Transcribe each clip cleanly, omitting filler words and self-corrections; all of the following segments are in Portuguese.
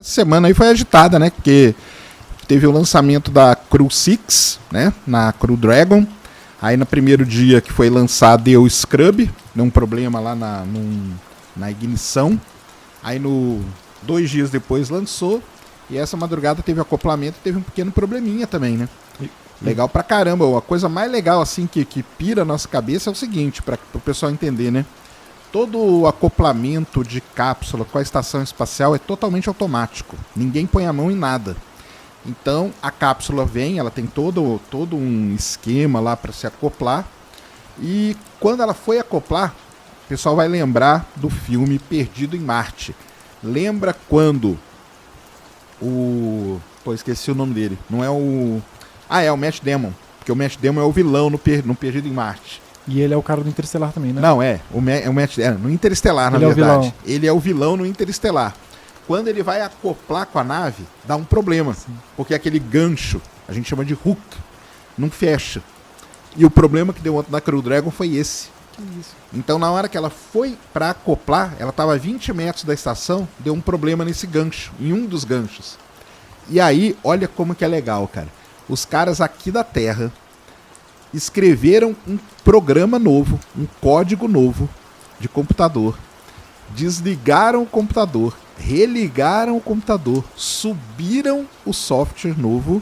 Semana aí foi agitada, né? Porque teve o lançamento da Crew 6, né? Na Crew Dragon. Aí no primeiro dia que foi lançado deu scrub, deu um problema lá na ignição. Aí 2 dias depois lançou. E essa madrugada teve acoplamento, teve um pequeno probleminha também, né? Legal pra caramba. A coisa mais legal assim que pira a nossa cabeça é o seguinte, para o pessoal entender, né? Todo o acoplamento de cápsula com a estação espacial é totalmente automático. Ninguém põe a mão em nada. Então a cápsula vem, ela tem todo um esquema lá para se acoplar. E quando ela foi acoplar, o pessoal vai lembrar do filme Perdido em Marte. Lembra quando esqueci o nome dele. Não é o... é o Matt Damon. Porque o Matt Damon é o vilão no Perdido em Marte. E ele é o cara do Interestelar também, né? Não, no Interestelar, na verdade. Ele é o vilão no Interestelar. Quando ele vai acoplar com a nave, dá um problema. Sim. Porque aquele gancho, a gente chama de hook, não fecha. E o problema que deu ontem na Crew Dragon foi esse. Que isso? Então, na hora que ela foi para acoplar, ela estava a 20 metros da estação, deu um problema nesse gancho, em um dos ganchos. E aí, olha como que é legal, cara. Os caras aqui da Terra escreveram um programa novo, um código novo de computador, desligaram o computador, religaram o computador, subiram o software novo,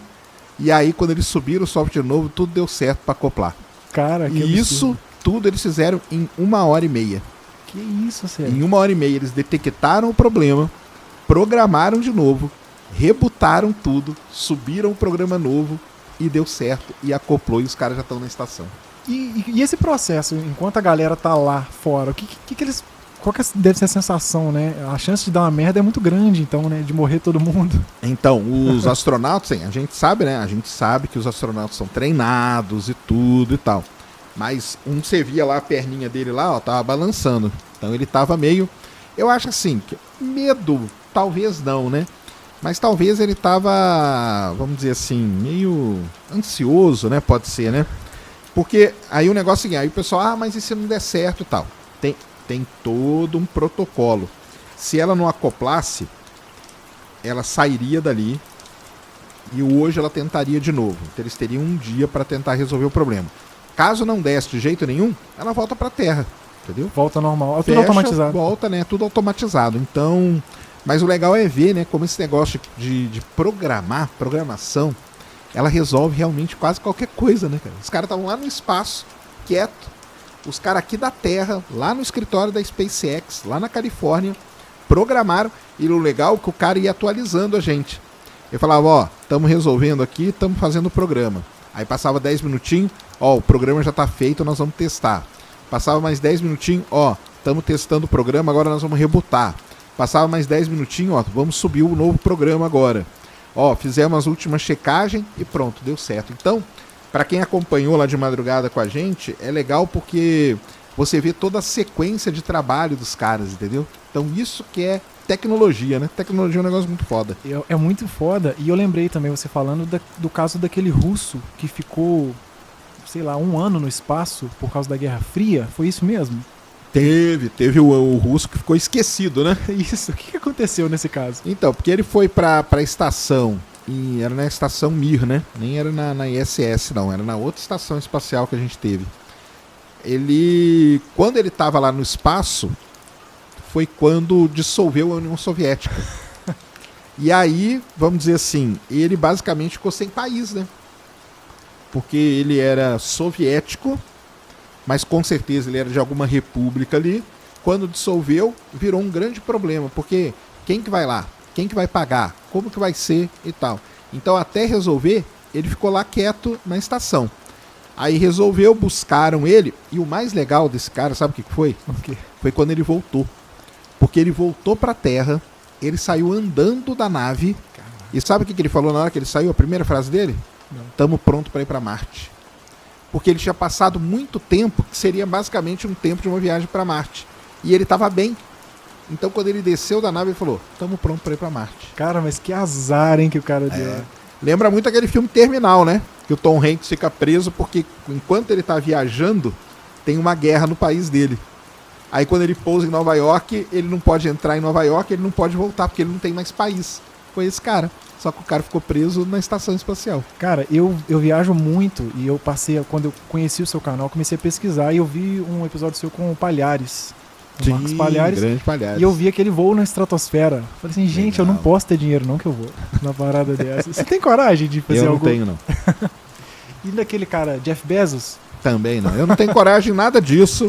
e aí quando eles subiram o software novo, tudo deu certo para acoplar. Cara, que e isso tudo eles fizeram em 1h30. Que isso, sério? Em 1h30 eles detectaram o problema, programaram de novo, rebutaram tudo, subiram o programa novo, e deu certo, e acoplou, e os caras já estão na estação. E esse processo, enquanto a galera tá lá fora, que eles... Qual que deve ser a sensação, né? A chance de dar uma merda é muito grande, então, né? De morrer todo mundo. Então, os astronautas, a gente sabe, né? A gente sabe que os astronautas são treinados e tudo e tal. Mas você via lá a perninha dele lá, ó, tava balançando. Então ele tava meio... Eu acho assim, que medo, talvez não, né? Mas talvez ele tava, vamos dizer assim, meio ansioso, né? Pode ser, né? Porque aí o negócio é o seguinte, aí o pessoal, mas e se não der certo e tal? Tem todo um protocolo. Se ela não acoplasse, ela sairia dali e hoje ela tentaria de novo. Então eles teriam um dia para tentar resolver o problema. Caso não desse de jeito nenhum, ela volta para a Terra, entendeu? Volta normal, tudo automatizado. Volta, né? Tudo automatizado. Então... Mas o legal é ver, né, como esse negócio de programação, ela resolve realmente quase qualquer coisa, né, cara? Os caras estavam lá no espaço, quieto, os caras aqui da Terra, lá no escritório da SpaceX, lá na Califórnia, programaram, e o legal é que o cara ia atualizando a gente. Ele falava, ó, estamos resolvendo aqui, estamos fazendo o programa. Aí passava 10 minutinhos, ó, o programa já está feito, nós vamos testar. Passava mais 10 minutinhos, ó, estamos testando o programa, agora nós vamos rebutar. Passava mais 10 minutinhos, ó, vamos subir o novo programa agora. Ó, fizemos as últimas checagens e pronto, deu certo. Então, para quem acompanhou lá de madrugada com a gente, é legal porque você vê toda a sequência de trabalho dos caras, entendeu? Então isso que é tecnologia, né? Tecnologia é um negócio muito foda. É muito foda, e eu lembrei também, você falando do caso daquele russo que ficou, sei lá, 1 ano no espaço por causa da Guerra Fria, foi isso mesmo? Teve o russo que ficou esquecido, né? Isso, o que aconteceu nesse caso? Então, porque ele foi pra estação, e era na estação Mir, né? Nem era na ISS, não, era na outra estação espacial que a gente teve. Quando ele estava lá no espaço, foi quando dissolveu a União Soviética. E aí, vamos dizer assim, ele basicamente ficou sem país, né? Porque ele era soviético, mas com certeza ele era de alguma república ali. Quando dissolveu, virou um grande problema, porque quem que vai lá? Quem que vai pagar? Como que vai ser e tal? Então até resolver, ele ficou lá quieto na estação. Aí resolveu, buscaram ele, e o mais legal desse cara, sabe o que foi? Foi quando ele voltou. Porque ele voltou para a Terra, ele saiu andando da nave, e sabe o que ele falou na hora que ele saiu? A primeira frase dele? Estamos prontos para ir para Marte. Porque ele tinha passado muito tempo, que seria basicamente um tempo de uma viagem para Marte. E ele estava bem. Então quando ele desceu da nave, ele falou, estamos prontos para ir para Marte. Cara, mas que azar, hein, que o cara deu. Lembra muito aquele filme Terminal, né? Que o Tom Hanks fica preso porque enquanto ele está viajando, tem uma guerra no país dele. Aí quando ele pousa em Nova York, ele não pode entrar em Nova York, ele não pode voltar, porque ele não tem mais país. Foi esse cara. Só que o cara ficou preso na estação espacial. Cara, eu viajo muito e eu passei, quando eu conheci o seu canal, comecei a pesquisar e eu vi um episódio seu com o Palhares. O Marcos Palhares. Grande Palhares. E eu vi aquele voo na estratosfera. Falei assim, gente, Legal. eu não posso ter dinheiro não que eu vou na parada dessa. Você tem coragem de fazer Eu não algo? tenho, não. E daquele cara, Jeff Bezos? Também não. Eu não tenho coragem de nada disso.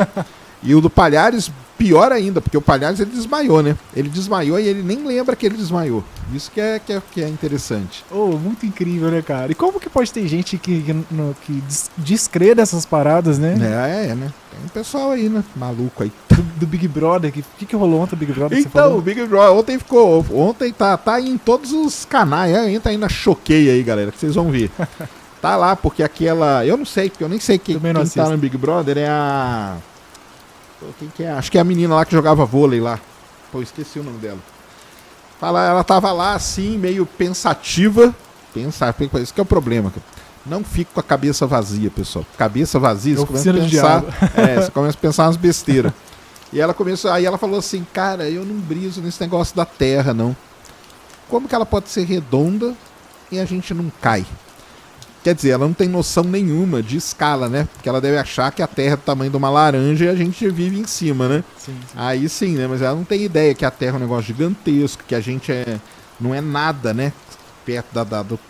E o do Palhares, pior ainda, porque o Palhares ele desmaiou, né? Ele desmaiou e ele nem lembra que ele desmaiou. Isso que é interessante. Oh, muito incrível, né, cara? E como que pode ter gente que descrê dessas paradas, né? Né? Tem um pessoal aí, né? Maluco aí. Do Big Brother. O que rolou ontem do Big Brother? Que você Então, falou? o Big Brother ontem tá aí em todos os canais. Entra aí na Choquei aí, galera, que vocês vão ver. Tá lá, porque aquela... Eu não sei, porque eu nem sei quem tá assisto. no Big Brother. É a... Quem que é? Acho que é a menina lá que jogava vôlei lá. Pô, esqueci o nome dela. Ela tava lá assim, meio pensativa. Isso que é o problema, cara. Não fique com a cabeça vazia, pessoal. Cabeça vazia, você começa a pensar. Você começa a pensar umas besteiras. E ela começou. Aí ela falou assim, cara, eu não briso nesse negócio da Terra, não. Como que ela pode ser redonda e a gente não cai? Quer dizer, ela não tem noção nenhuma de escala, né? Porque ela deve achar que a Terra é do tamanho de uma laranja e a gente vive em cima, né? Sim. Aí sim, né? Mas ela não tem ideia que a Terra é um negócio gigantesco, que a gente não é nada, né? Perto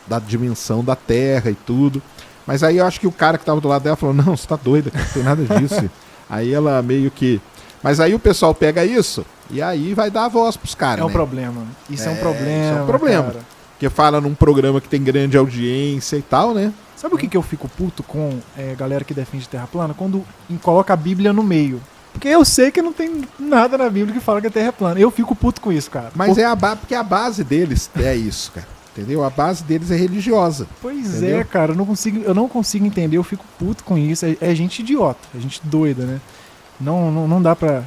da dimensão da Terra e tudo. Mas aí eu acho que o cara que tava do lado dela falou, não, você tá doida, cara, não tem nada disso. Aí ela meio que... Mas aí o pessoal pega isso e aí vai dar a voz pros caras, É um né? problema. Isso é um problema. Isso é um problema. Cara. Porque fala num programa que tem grande audiência e tal, né? Sabe o que eu fico puto com galera que defende terra plana? Quando coloca a Bíblia no meio. Porque eu sei que não tem nada na Bíblia que fala que a terra é plana. Eu fico puto com isso, cara. Mas porque a base deles é isso, cara. Entendeu? A base deles é religiosa. Pois entendeu? é, cara. Eu não consigo entender. Eu fico puto com isso. É gente idiota. É gente doida, né? Não dá pra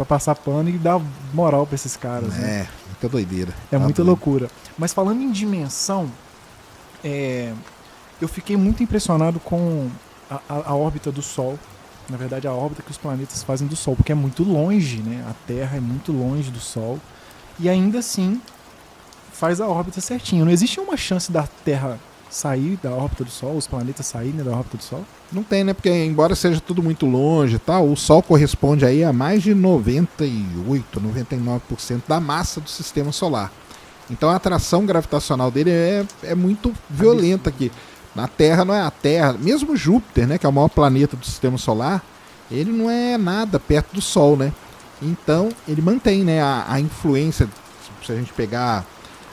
passar pano e dar moral pra esses caras, né? Muita doideira. É Tá muita doido. loucura. Mas falando em dimensão, eu fiquei muito impressionado com a órbita do Sol. Na verdade, a órbita que os planetas fazem do Sol, porque é muito longe, né? A Terra é muito longe do Sol. E ainda assim, faz a órbita certinho. Não existe uma chance da Terra sair da órbita do Sol, os planetas saírem da órbita do Sol? Não tem, né? Porque embora seja tudo muito longe e tal, o Sol corresponde aí a mais de 98, 99% da massa do sistema solar. Então a atração gravitacional dele é muito violenta aqui. Na Terra não é a Terra. Mesmo Júpiter, né, que é o maior planeta do sistema solar, ele não é nada perto do Sol, né? Então ele mantém, né, a influência. Se a gente pegar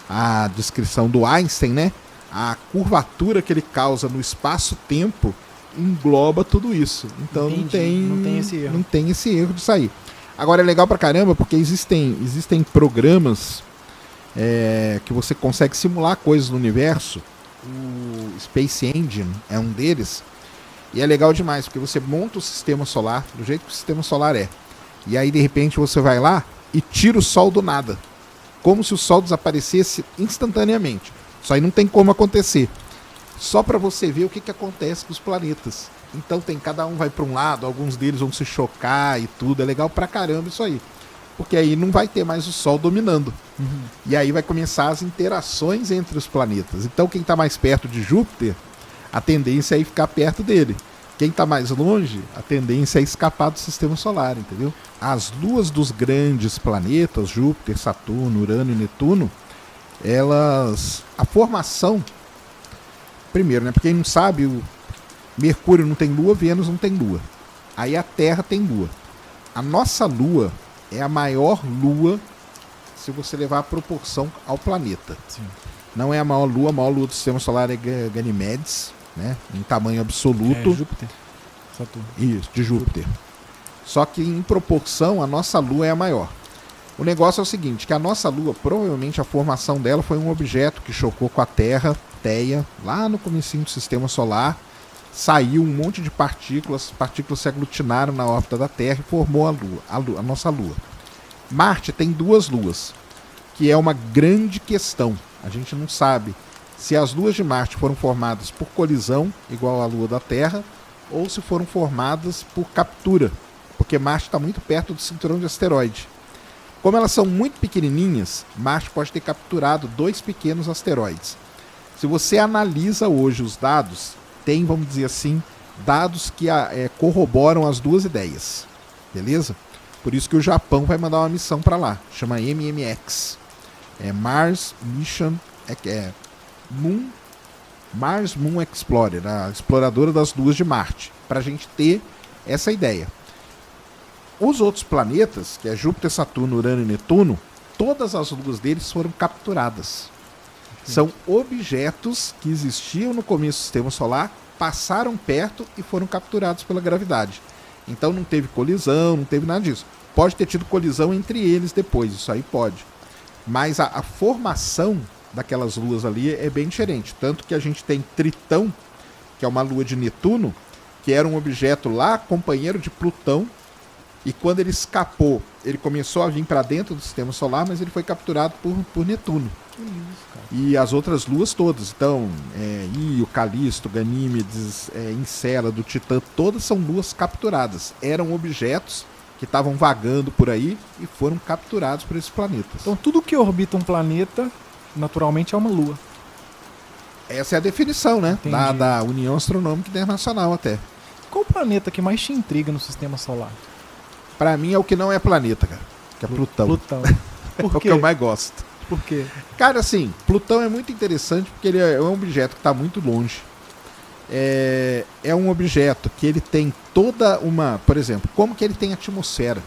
a descrição do Einstein, né, a curvatura que ele causa no espaço-tempo engloba tudo isso. Então não tem esse erro de sair. Agora é legal pra caramba porque existem programas que você consegue simular coisas no universo. O Space Engine é um deles. E é legal demais porque você monta o sistema solar do jeito que o sistema solar é. E aí de repente você vai lá e tira o Sol do nada. Como se o Sol desaparecesse instantaneamente. Isso aí não tem como acontecer. Só para você ver o que acontece com os planetas. Então cada um vai para um lado, alguns deles vão se chocar e tudo. É legal pra caramba isso aí. Porque aí não vai ter mais o Sol dominando. Uhum. E aí vai começar as interações entre os planetas. Então quem está mais perto de Júpiter, a tendência é ficar perto dele. Quem está mais longe, a tendência é escapar do sistema solar, entendeu? As luas dos grandes planetas, Júpiter, Saturno, Urano e Netuno, a formação, primeiro, né? Porque quem não sabe, o Mercúrio não tem lua, Vênus não tem lua. Aí a Terra tem lua. A nossa lua é a maior lua se você levar a proporção ao planeta. Sim. Não é a maior lua do sistema solar é Ganymedes, né? Em tamanho absoluto. Júpiter. Saturno. Isso, de Júpiter. Só que em proporção a nossa lua é a maior. O negócio é o seguinte, que a nossa lua, provavelmente a formação dela foi um objeto que chocou com a Terra, Theia, lá no comecinho do sistema solar, saiu um monte de partículas se aglutinaram na órbita da Terra e formou a nossa lua. Marte tem duas luas, que é uma grande questão. A gente não sabe se as luas de Marte foram formadas por colisão, igual a lua da Terra, ou se foram formadas por captura, porque Marte está muito perto do cinturão de asteroide. Como elas são muito pequenininhas, Marte pode ter capturado 2 pequenos asteroides. Se você analisa hoje os dados, tem, vamos dizer assim, dados que corroboram as duas ideias. Beleza? Por isso que o Japão vai mandar uma missão para lá, chama MMX. Mars Mission Mars Moon Explorer, a exploradora das luas de Marte, para a gente ter essa ideia. Os outros planetas, que é Júpiter, Saturno, Urano e Netuno, todas as luas deles foram capturadas. São objetos que existiam no começo do Sistema Solar, passaram perto e foram capturados pela gravidade. Então não teve colisão, não teve nada disso. Pode ter tido colisão entre eles depois, isso aí pode. Mas a formação daquelas luas ali é bem diferente. Tanto que a gente tem Tritão, que é uma lua de Netuno, que era um objeto lá, companheiro de Plutão, e quando ele escapou, ele começou a vir para dentro do Sistema Solar, mas ele foi capturado por Netuno. Que isso, cara. E as outras luas todas, então, Io, Calisto, Ganímedes, Encélado, Titã, todas são luas capturadas. Eram objetos que estavam vagando por aí e foram capturados por esses planetas. Então tudo que orbita um planeta, naturalmente é uma lua. Essa é a definição, né? Da União Astronômica Internacional até. Qual o planeta que mais te intriga no Sistema Solar? Pra mim é o que não é planeta, cara. Que é Plutão. Plutão. Por É o quê? que eu mais gosto. Por quê? Cara, assim, Plutão é muito interessante porque ele é um objeto que está muito longe. É um objeto que ele tem toda uma... Por exemplo, como que ele tem atmosfera?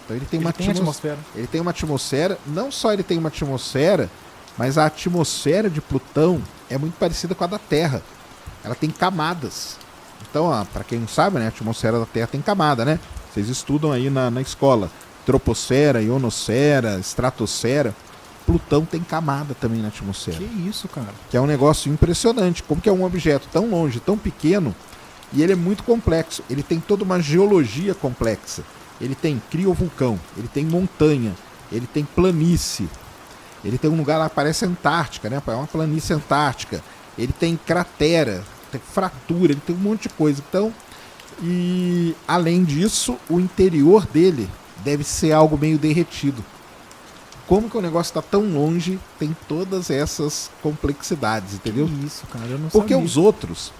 Então ele tem atmosfera. Ele tem uma atmosfera. Não só ele tem uma atmosfera, mas a atmosfera de Plutão é muito parecida com a da Terra. Ela tem camadas. Então, para quem não sabe, né, a atmosfera da Terra tem camada, né? Vocês estudam aí na escola. Troposfera, ionosfera, estratosfera. Plutão tem camada também na atmosfera. Que isso, cara? Que é um negócio impressionante. Como que é um objeto tão longe, tão pequeno, e ele é muito complexo. Ele tem toda uma geologia complexa. Ele tem criovulcão, ele tem montanha, ele tem planície. Ele tem um lugar lá que parece Antártica, né? É uma planície antártica. Ele tem cratera, tem fratura, ele tem um monte de coisa. Então, e além disso, o interior dele deve ser algo meio derretido. Como que o negócio está tão longe, tem todas essas complexidades, entendeu? Que isso, cara, eu não Porque sabia. os outros,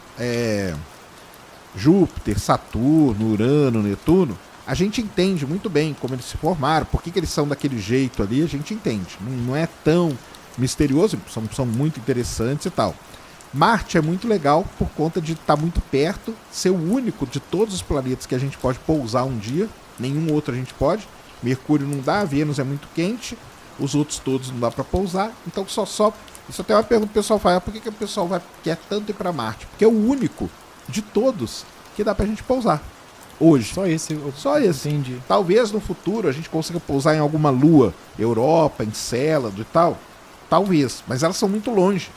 Júpiter, Saturno, Urano, Netuno, a gente entende muito bem como eles se formaram, por que eles são daquele jeito ali, a gente entende. Não é tão misterioso, são muito interessantes e tal. Marte é muito legal por conta de estar muito perto, ser o único de todos os planetas que a gente pode pousar um dia, nenhum outro a gente pode. Mercúrio não dá, Vênus é muito quente, os outros todos não dá para pousar, então só... Isso até é uma pergunta que o pessoal faz, por que o pessoal quer tanto ir para Marte? Porque é o único de todos que dá pra gente pousar hoje. Só esse. Entendi. Talvez no futuro a gente consiga pousar em alguma lua, Europa, Encélado e tal. Talvez, mas elas são muito longe.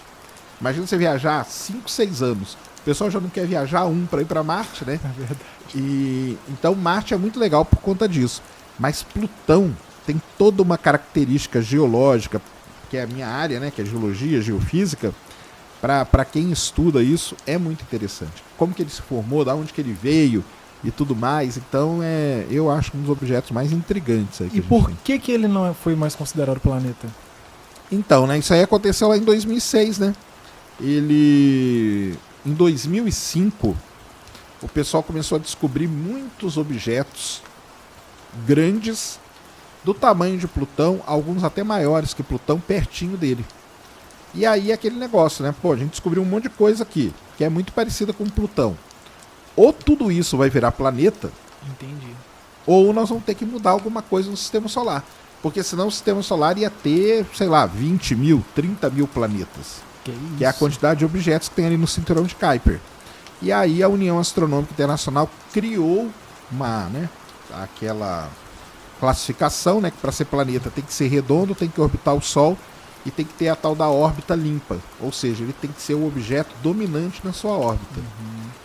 Imagina você viajar 5, 6 anos. O pessoal já não quer viajar para ir para Marte, né? É verdade. Então Marte é muito legal por conta disso. Mas Plutão tem toda uma característica geológica, que é a minha área, né? Que é geologia, geofísica. Para quem estuda isso, é muito interessante. Como que ele se formou, da onde que ele veio e tudo mais. Então, eu acho um dos objetos mais intrigantes. Aí que e por que ele não foi mais considerado planeta? Então, né? Isso aí aconteceu lá em 2006, né? Em 2005, o pessoal começou a descobrir muitos objetos grandes do tamanho de Plutão, alguns até maiores que Plutão, pertinho dele. E aí aquele negócio, né? Pô, a gente descobriu um monte de coisa aqui, que é muito parecida com Plutão. Ou tudo isso vai virar planeta, Entendi. ou nós vamos ter que mudar alguma coisa no Sistema Solar. Porque senão o Sistema Solar ia ter, sei lá, 20 mil, 30 mil planetas. Que é a quantidade de objetos que tem ali no cinturão de Kuiper. E aí a União Astronômica Internacional criou aquela classificação, né, que para ser planeta tem que ser redondo, tem que orbitar o Sol e tem que ter a tal da órbita limpa. Ou seja, ele tem que ser o objeto dominante na sua órbita.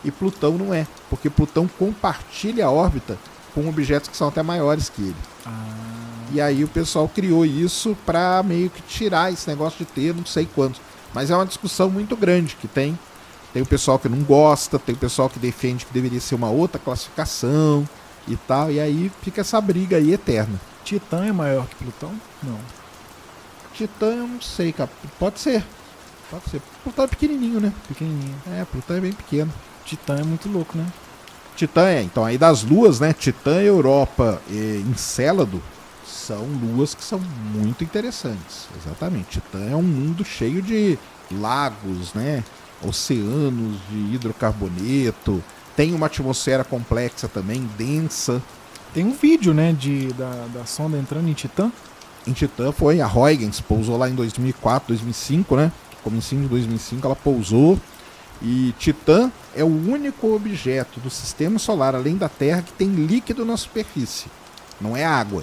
E Plutão não é, porque Plutão compartilha a órbita com objetos que são até maiores que ele. E aí o pessoal criou isso para meio que tirar esse negócio de ter não sei quantos. Mas é uma discussão muito grande que tem. Tem o pessoal que não gosta, tem o pessoal que defende que deveria ser uma outra classificação. e tal, e aí fica essa briga aí eterna. Titã é maior que Plutão? Não. Titã eu não sei, cara. Pode ser. Plutão é pequenininho, né? Pequenininho. Plutão é bem pequeno. Titã é muito louco, né? Titã então aí das luas, né? Titã, Europa e Encélado são luas que são muito interessantes. Exatamente. Titã é um mundo cheio de lagos, né? Oceanos de hidrocarboneto. Tem uma atmosfera complexa também, densa. Tem um vídeo, né, da sonda entrando em Titã. Em Titã foi a Huygens, pousou lá em 2004, 2005, né? Comecinho de 2005 ela pousou. E Titã é o único objeto do sistema solar, além da Terra, que tem líquido na superfície. Não é água.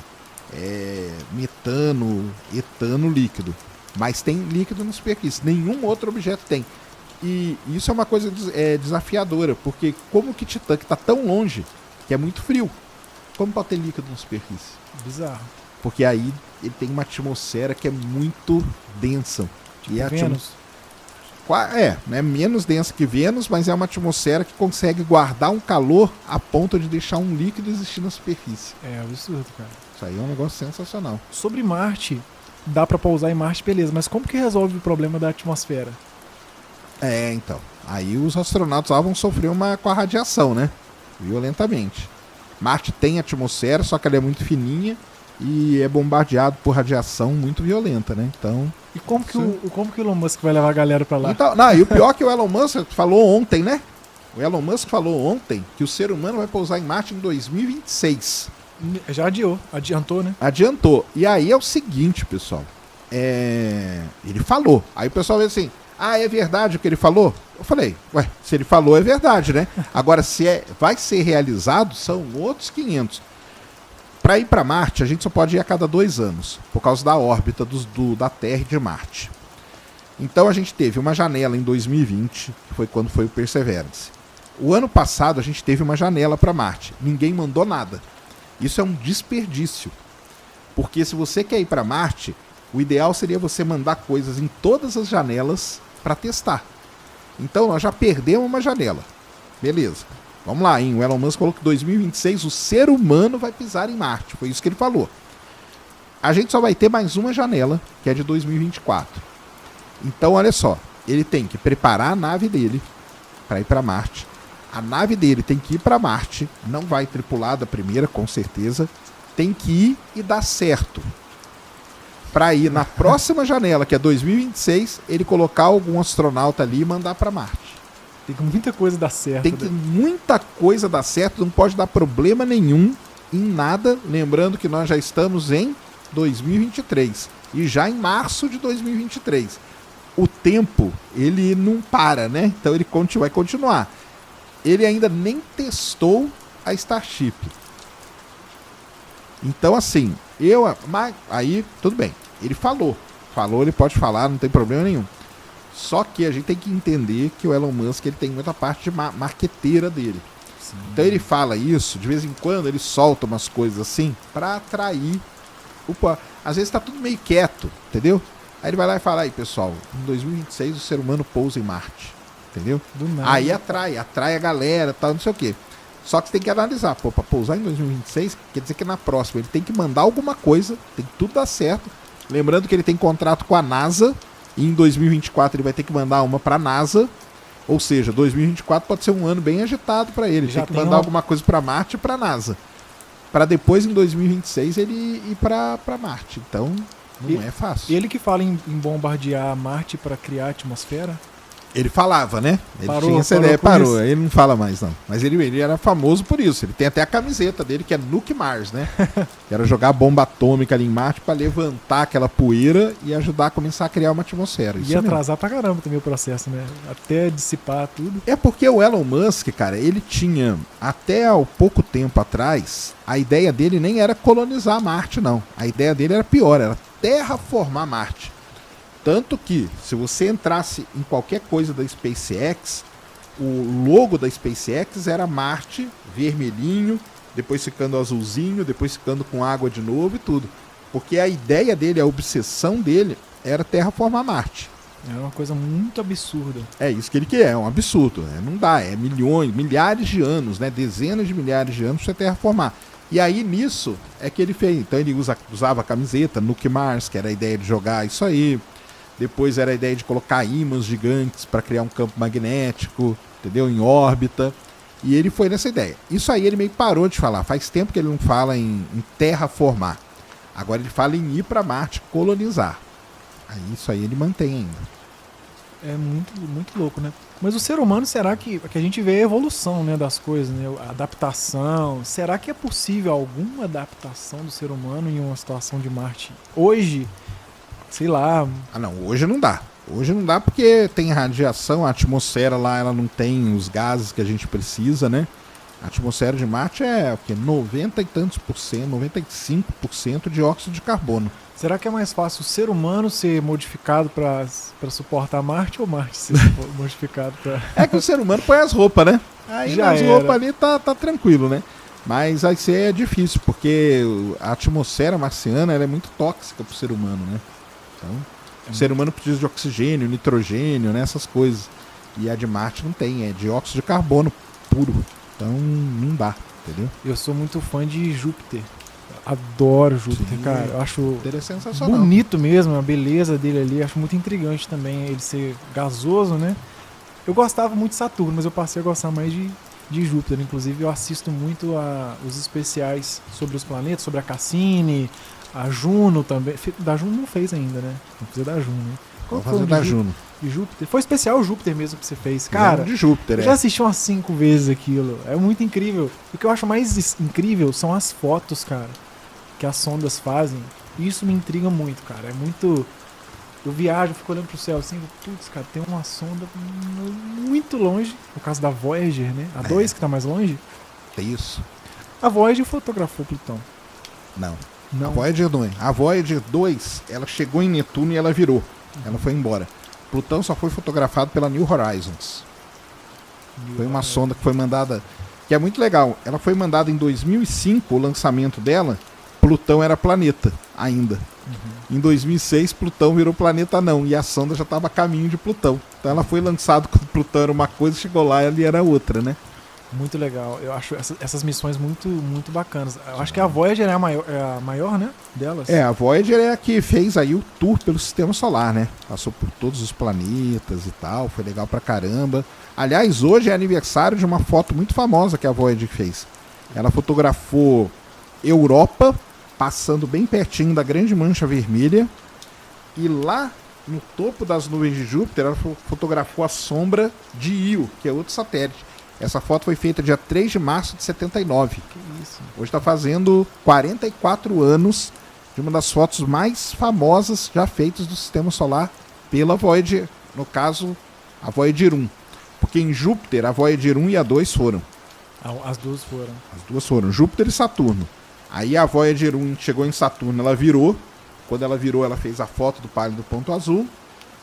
É metano, etano líquido. Mas tem líquido na superfície. Nenhum outro objeto tem. E isso é uma coisa desafiadora, porque como que Titã, que está tão longe, que é muito frio, como pode ter líquido na superfície? Bizarro. Porque aí ele tem uma atmosfera que é muito densa. Tipo e a Vênus. né, menos densa que Vênus, mas é uma atmosfera que consegue guardar um calor a ponto de deixar um líquido existir na superfície. É absurdo, cara. Isso aí é um negócio sensacional. Sobre Marte, dá pra pousar em Marte, beleza, mas como que resolve o problema da atmosfera? Então. Aí os astronautas lá vão sofrer com a radiação, né? Violentamente. Marte tem atmosfera, só que ela é muito fininha e é bombardeado por radiação muito violenta, né? Então... E como que o Elon Musk vai levar a galera pra lá? Então, e o pior é que o Elon Musk falou ontem, né? O Elon Musk falou ontem que o ser humano vai pousar em Marte em 2026. Já adiantou, né? Adiantou. E aí é o seguinte, pessoal. Ele falou. Aí o pessoal vê assim, é verdade o que ele falou? Eu falei, se ele falou é verdade, né? Agora, se vai ser realizado, são outros 500. Para ir para Marte, a gente só pode ir a cada 2 anos, por causa da órbita da Terra e de Marte. Então a gente teve uma janela em 2020, que foi quando foi o Perseverance. O ano passado a gente teve uma janela para Marte. Ninguém mandou nada. Isso é um desperdício. Porque se você quer ir para Marte, o ideal seria você mandar coisas em todas as janelas para testar. Então nós já perdemos uma janela. Beleza. Vamos lá, hein? O Elon Musk falou que em 2026 o ser humano vai pisar em Marte. Foi isso que ele falou. A gente só vai ter mais uma janela, que é de 2024. Então, olha só. Ele tem que preparar a nave dele para ir para Marte. A nave dele tem que ir para Marte. Não vai tripulada primeira, com certeza. Tem que ir e dar certo. Para ir na próxima janela, que é 2026, ele colocar algum astronauta ali e mandar para Marte. Tem que muita coisa dar certo. Tem que muita coisa dar certo, não pode dar problema nenhum em nada. Lembrando que nós já estamos em 2023 e já em março de 2023. O tempo, ele não para, né? Então ele vai continuar. Ele ainda nem testou a Starship. Então assim, aí tudo bem. Ele falou, ele pode falar, não tem problema nenhum. Só que a gente tem que entender que o Elon Musk ele tem muita parte de marqueteira dele. Sim. Então ele fala isso, de vez em quando ele solta umas coisas assim para atrair. Às vezes tá tudo meio quieto, entendeu? Aí ele vai lá e fala, aí pessoal, em 2026 o ser humano pousa em Marte, entendeu? Do nada. Aí atrai a galera, tal, não sei o quê. Só que você tem que analisar, para pousar em 2026, quer dizer que na próxima ele tem que mandar alguma coisa, tem que tudo dar certo. Lembrando que ele tem contrato com a NASA. E em 2024 ele vai ter que mandar uma para a NASA. Ou seja, 2024 pode ser um ano bem agitado para ele. Tem que mandar alguma coisa para Marte e para a NASA. Para depois, em 2026, ele ir para Marte. Então, não é fácil. Ele que fala em bombardear Marte para criar atmosfera? Ele falava, né? Ele parou, tinha essa ideia, parou. Ele não fala mais, não. Mas ele era famoso por isso. Ele tem até a camiseta dele, que é Nuke Mars, né? Que era jogar bomba atômica ali em Marte para levantar aquela poeira e ajudar a começar a criar uma atmosfera. E atrasar pra caramba também o processo, né? Até dissipar tudo. É porque o Elon Musk, cara, ele tinha, até há pouco tempo atrás, a ideia dele nem era colonizar Marte, não. A ideia dele era pior, era terraformar Marte. Tanto que, se você entrasse em qualquer coisa da SpaceX, o logo da SpaceX era Marte, vermelhinho, depois ficando azulzinho, depois ficando com água de novo e tudo. Porque a ideia dele, a obsessão dele, era terraformar Marte. É uma coisa muito absurda. É isso que ele quer, é um absurdo. Né? Não dá, é milhões, milhares de anos, né? Dezenas de milhares de anos para terraformar. E aí nisso é que ele fez. Então ele usava a camiseta Nuke Mars, que era a ideia de jogar isso aí. Depois era a ideia de colocar ímãs gigantes para criar um campo magnético, entendeu? Em órbita. E ele foi nessa ideia. Isso aí ele meio que parou de falar. Faz tempo que ele não fala em terraformar. Agora ele fala em ir para Marte, colonizar. Aí isso aí ele mantém ainda. É muito, muito louco, né? Mas o ser humano, será que a gente vê a evolução, né, das coisas, né? A adaptação. Será que é possível alguma adaptação do ser humano em uma situação de Marte? Hoje, sei lá. Ah, não, hoje não dá. Hoje não dá porque tem radiação, a atmosfera lá ela não tem os gases que a gente precisa, né? A atmosfera de Marte é o quê? 90 e tantos por cento, 95% de óxido de carbono. Será que é mais fácil o ser humano ser modificado para suportar Marte ou Marte ser modificado para... É que o ser humano põe as roupas, né? Aí Já nas era. roupas ali tá tranquilo, né? Mas aí é difícil, porque a atmosfera marciana ela é muito tóxica pro ser humano, né? Então, o ser humano precisa de oxigênio, nitrogênio, né? Essas coisas. E a de Marte não tem, é dióxido de carbono puro. Então não dá, entendeu? Eu sou muito fã de Júpiter. Adoro Júpiter, Sim, cara. Eu acho ele é sensacional. bonito mesmo, a beleza dele ali. Acho muito intrigante também ele ser gasoso, né? Eu gostava muito de Saturno, mas eu passei a gostar mais de Júpiter. Inclusive, eu assisto muito os especiais sobre os planetas, sobre a Cassini, a Juno também. Da Juno não fez ainda, né? Não precisa da Juno, né? Qual Vamos fazer foi o da de Juno. de Júpiter? Foi especial o Júpiter mesmo que você fez. Cara, de Júpiter, eu já assisti umas 5 vezes aquilo. É muito incrível. O que eu acho mais incrível são as fotos, cara, que as sondas fazem. Isso me intriga muito, cara. É muito... Eu viajo, fico olhando pro céu assim, putz, cara, tem uma sonda muito longe, no caso da Voyager, né? A 2 que tá mais longe. É isso. A Voyager fotografou Plutão. Não. Não. A Voyager 2. A Voyager 2, ela chegou em Netuno e ela virou. Ela foi embora. Plutão só foi fotografado pela New Horizons. Foi uma sonda que foi mandada... Que é muito legal. Ela foi mandada em 2005, o lançamento dela. Plutão era planeta ainda. Em 2006, Plutão virou planeta não. E a sonda já estava a caminho de Plutão. Então ela foi lançada quando Plutão era uma coisa, chegou lá e ele era outra, né? Muito legal. Eu acho essas missões muito, muito bacanas. Eu acho que a Voyager é a maior, né? Delas. É, a Voyager é a que fez aí o tour pelo Sistema Solar, né? Passou por todos os planetas e tal. Foi legal pra caramba. Aliás, hoje é aniversário de uma foto muito famosa que a Voyager fez. Ela fotografou Europa, passando bem pertinho da grande mancha vermelha. E lá no topo das nuvens de Júpiter, ela fotografou a sombra de Io, que é outro satélite. Essa foto foi feita dia 3 de março de 79. Que isso. Hoje está fazendo 44 anos de uma das fotos mais famosas já feitas do Sistema Solar pela Voyager, no caso, a Voyager 1. Porque em Júpiter, a Voyager 1 e a 2 foram. As duas foram. As duas foram, Júpiter e Saturno. Aí a Voyager 1 chegou em Saturno, ela virou. Quando ela virou, ela fez a foto do pálido ponto azul.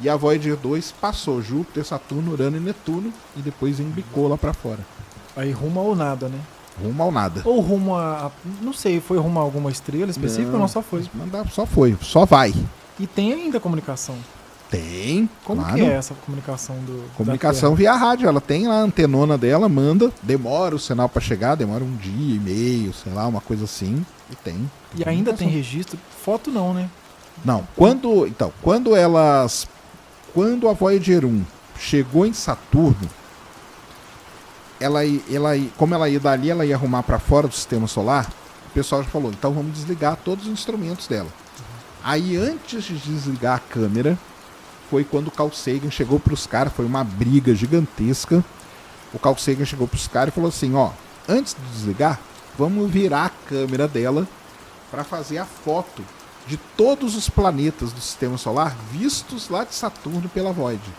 E a Voyager 2 passou Júpiter, Saturno, Urano e Netuno e depois embicou lá pra fora. Aí rumo ao nada, né? Rumo ao nada. Ou rumo a... Não sei, foi rumo a alguma estrela específica ou não? Só foi? Só foi, só vai. E tem ainda comunicação. Tem. Como claro. que é essa comunicação Comunicação via rádio. Ela tem lá a antenona dela, manda. Demora o sinal pra chegar, demora um dia e meio, sei lá, uma coisa assim. E tem. E ainda tem registro? Foto não, né? Não. Quando a Voyager 1 chegou em Saturno, como ela ia dali, ela ia arrumar para fora do Sistema Solar, o pessoal já falou, então vamos desligar todos os instrumentos dela. Aí antes de desligar a câmera, foi quando o Carl Sagan chegou para os caras, foi uma briga gigantesca. O Carl Sagan chegou para os caras e falou assim, ó, antes de desligar, vamos virar a câmera dela para fazer a foto de todos os planetas do Sistema Solar vistos lá de Saturno pela Voyager.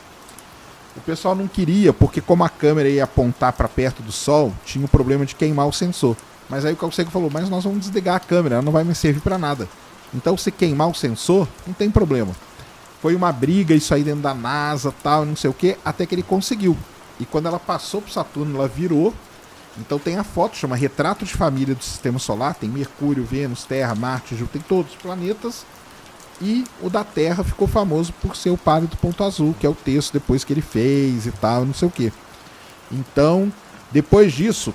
O pessoal não queria, porque como a câmera ia apontar para perto do Sol, tinha o problema de queimar o sensor. Mas aí o Carl Sagan falou, mas nós vamos desligar a câmera, ela não vai me servir para nada. Então se queimar o sensor, não tem problema. Foi uma briga isso aí dentro da NASA, tal, não sei o que, até que ele conseguiu. E quando ela passou para Saturno, ela virou. Então tem a foto, chama Retrato de Família do Sistema Solar, tem Mercúrio, Vênus, Terra, Marte, Júpiter, tem todos os planetas E o da Terra ficou famoso por ser o Pálido Ponto Azul, que é o texto depois que ele fez e tal, não sei o quê. Então, depois disso,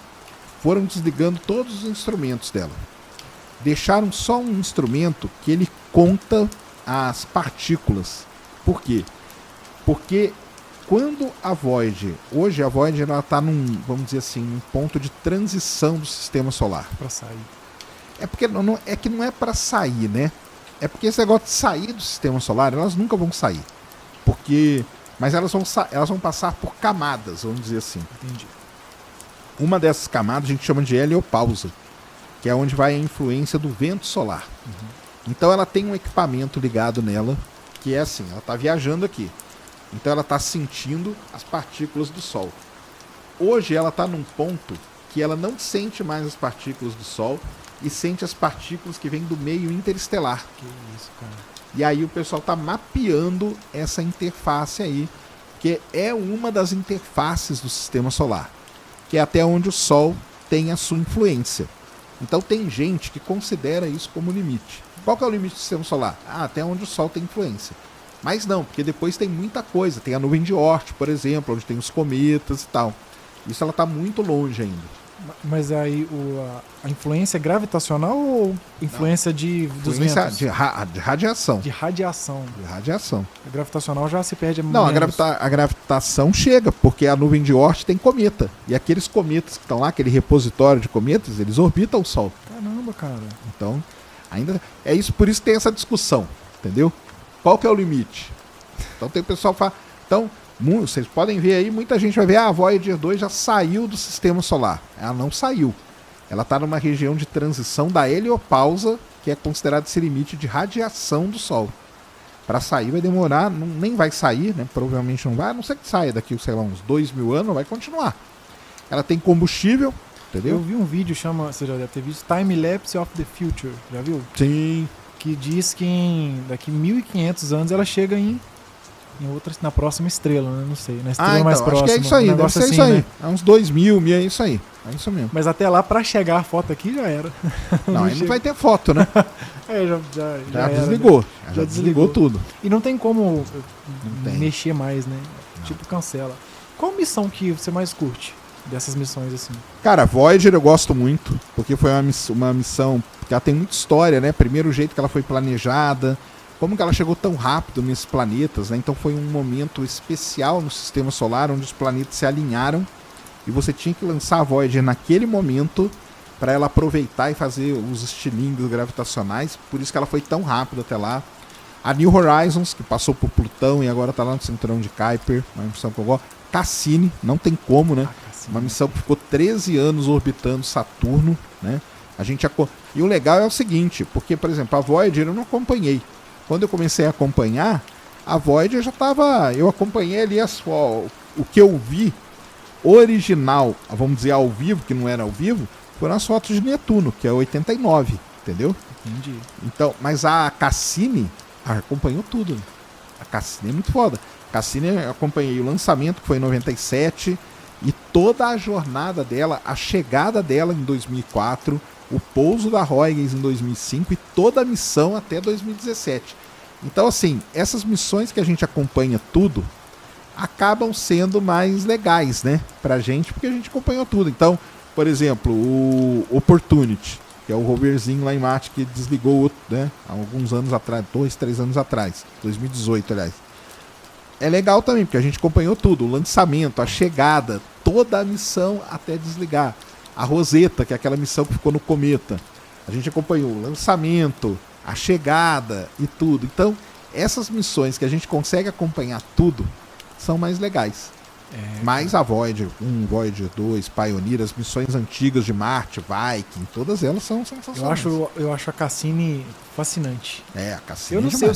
foram desligando todos os instrumentos dela. Deixaram só um instrumento que ele conta as partículas. Por quê? Porque quando a Voyager, hoje a Voyager ela está vamos dizer assim, um ponto de transição do sistema solar. Para sair. É porque não é para sair, né? É porque esse negócio de sair do sistema solar, elas nunca vão sair. Mas elas vão passar por camadas, vamos dizer assim. Entendi. Uma dessas camadas a gente chama de heliopausa, que é onde vai a influência do vento solar. Uhum. Então ela tem um equipamento ligado nela, que é assim, ela está viajando aqui. Então ela está sentindo as partículas do Sol. Hoje ela está num ponto que ela não sente mais as partículas do Sol e sente as partículas que vêm do meio interestelar. Que isso, cara. E aí o pessoal está mapeando essa interface aí, que é uma das interfaces do sistema solar, que é até onde o Sol tem a sua influência. Então tem gente que considera isso como limite. Qual que é o limite do sistema solar? Até onde o Sol tem influência. Mas não, porque depois tem muita coisa. Tem a nuvem de Oort, por exemplo, onde tem os cometas e tal. Isso ela está muito longe ainda. Mas aí a influência é gravitacional ou influência dos ventos? De radiação. De radiação. De radiação. A gravitacional já se perde Não, a gravitação chega, porque a nuvem de Oort tem cometa. E aqueles cometas que estão lá, aquele repositório de cometas, eles orbitam o Sol. Caramba, cara. Então, ainda é isso, por isso tem essa discussão, entendeu? Qual que é o limite? Então tem o pessoal que fala... Então, vocês podem ver aí, muita gente vai ver, a Voyager 2 já saiu do sistema solar. Ela não saiu. Ela está numa região de transição da heliopausa, que é considerado esse limite de radiação do Sol. Para sair vai demorar, nem vai sair, né? Provavelmente não vai, a não ser que saia daqui, sei lá, uns 2.000 anos, vai continuar. Ela tem combustível, entendeu? Eu vi um vídeo, você já deve ter visto, Time Lapse of the Future, já viu? Sim. Que diz que daqui 1.500 anos ela chega na próxima estrela, né? Não sei, na estrela mais próxima. Acho que é isso aí, deve ser assim, isso aí. Né? É uns 2.000, é isso aí. É isso mesmo. Mas até lá, pra chegar a foto aqui, já era. Não, aí não vai ter foto, né? Já desligou. Era, né? Já desligou tudo. E não tem como tem. mexer mais, né? Não. Tipo, cancela. Qual missão que você mais curte dessas missões, assim? Cara, Voyager eu gosto muito, porque foi uma missão que ela tem muita história, né? Primeiro, o jeito que ela foi planejada, como que ela chegou tão rápido nesses planetas, né? Então foi um momento especial no sistema solar, onde os planetas se alinharam e você tinha que lançar a Voyager naquele momento para ela aproveitar e fazer os estilingues gravitacionais, por isso que ela foi tão rápido até lá. A New Horizons, que passou por Plutão e agora está lá no cinturão de Kuiper, uma missão que eu gosto. Cassini, não tem como, né? Uma missão que ficou 13 anos orbitando Saturno, né? E o legal é o seguinte, porque, por exemplo, a Voyager eu não acompanhei. Quando eu comecei a acompanhar, a Voyager já estava... Eu acompanhei ali o que eu vi original, vamos dizer ao vivo, que não era ao vivo, foram as fotos de Netuno, que é 89, entendeu? Entendi. Então, mas a Cassini acompanhou tudo. Né? A Cassini é muito foda. A Cassini eu acompanhei o lançamento, que foi em 97, e toda a jornada dela, a chegada dela em 2004, o pouso da Huygens em 2005 e toda a missão até 2017. Então, assim, essas missões que a gente acompanha tudo acabam sendo mais legais, né, pra gente, porque a gente acompanhou tudo. Então, por exemplo, o Opportunity, que é o roverzinho lá em Marte que desligou, né, há alguns anos atrás, 2-3 anos atrás, 2018, aliás. É legal também, porque a gente acompanhou tudo, o lançamento, a chegada, toda a missão até desligar. A Rosetta, que é aquela missão que ficou no cometa. A gente acompanhou o lançamento, a chegada e tudo. Então, essas missões que a gente consegue acompanhar tudo são mais legais. Mas a Voyager 1, Voyager 2, Pioneer, as missões antigas de Marte, Viking, todas elas são sensacionais. Eu acho a Cassini fascinante. A Cassini eu não sei o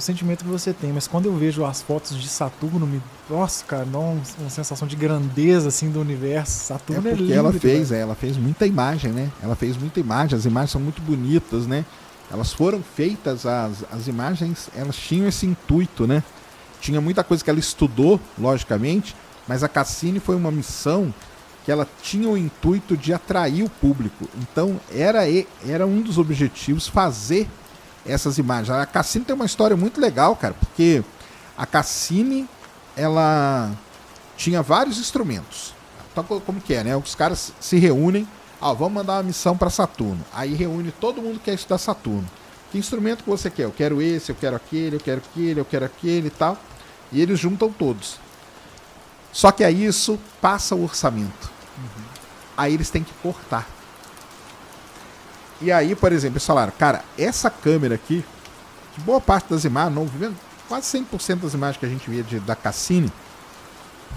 sentimento que você tem, mas quando eu vejo as fotos de Saturno, nossa, cara, dá uma sensação de grandeza assim do universo. Saturno é porque lindo. Ela fez muita imagem, né? Ela fez muita imagem, as imagens são muito bonitas, né? Elas foram feitas, as imagens, elas tinham esse intuito, né? Tinha muita coisa que ela estudou, logicamente, mas a Cassini foi uma missão que ela tinha o intuito de atrair o público. Então era um dos objetivos fazer essas imagens. A Cassini tem uma história muito legal, cara, porque a Cassini, ela tinha vários instrumentos. Então, como que é, né? Os caras se reúnem, vamos mandar uma missão para Saturno. Aí reúne todo mundo que quer estudar Saturno. Que instrumento que você quer? Eu quero esse, eu quero aquele, eu quero aquele, eu quero aquele e tal. E eles juntam todos. Só que aí isso passa o orçamento. Aí eles têm que cortar. E aí, por exemplo, eles falaram, cara, essa câmera aqui, que boa parte das imagens, quase 100% das imagens que a gente via da Cassini,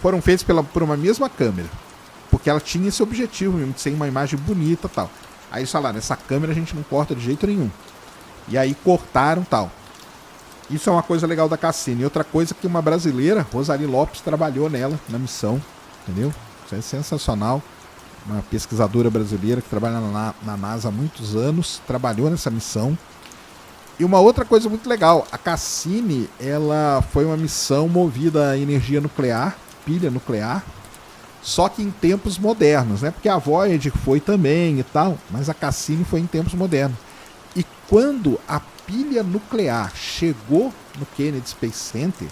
foram feitas por uma mesma câmera. Porque ela tinha esse objetivo mesmo, de ser uma imagem bonita e tal. Aí eles falaram, essa câmera a gente não corta de jeito nenhum. E aí cortaram tal. Isso é uma coisa legal da Cassini. E outra coisa que uma brasileira, Rosali Lopes, trabalhou nela, na missão. Entendeu? Isso é sensacional. Uma pesquisadora brasileira que trabalha na NASA há muitos anos, trabalhou nessa missão. E uma outra coisa muito legal, a Cassini, ela foi uma missão movida a energia nuclear, pilha nuclear, só que em tempos modernos, né? Porque a Voyager foi também e tal, mas a Cassini foi em tempos modernos. E quando a pilha nuclear chegou no Kennedy Space Center,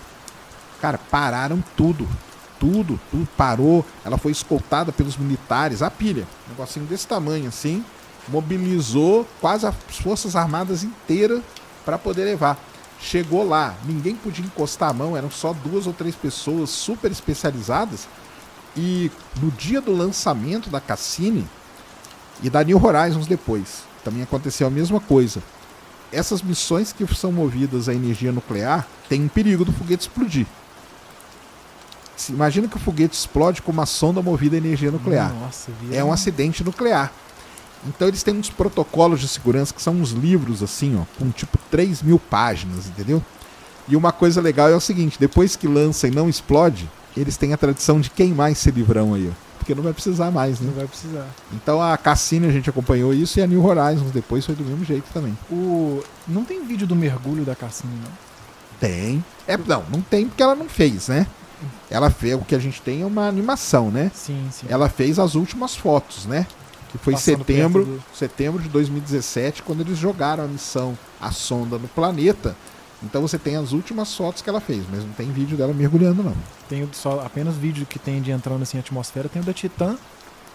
cara, pararam tudo. Tudo parou. Ela foi escoltada pelos militares, a pilha, um negocinho desse tamanho assim, mobilizou quase as Forças Armadas inteiras para poder levar. Chegou lá, ninguém podia encostar a mão, eram só 2 ou 3 pessoas super especializadas. E no dia do lançamento da Cassini e da New Horizons depois, também aconteceu a mesma coisa. Essas missões que são movidas à energia nuclear têm um perigo do foguete explodir. Imagina que o foguete explode com uma sonda movida à energia nuclear. Nossa, é um acidente nuclear. Então eles têm uns protocolos de segurança que são uns livros assim, ó, com tipo 3.000 páginas, entendeu? E uma coisa legal é o seguinte, depois que lança e não explode, eles têm a tradição de queimar esse livrão aí, ó. Porque não vai precisar mais, né? Não vai precisar. Então a Cassini a gente acompanhou isso e a New Horizons depois foi do mesmo jeito também. Não tem vídeo do mergulho da Cassini, não? Tem. Não tem porque ela não fez, né? Ela fez, o que a gente tem é uma animação, né? Sim. Ela fez as últimas fotos, né? Que foi setembro de 2017, quando eles jogaram a sonda no planeta. Então você tem as últimas fotos que ela fez, mas não tem vídeo dela mergulhando, não. Tem só apenas vídeo que tem de entrando assim, em atmosfera, tem o da Titã.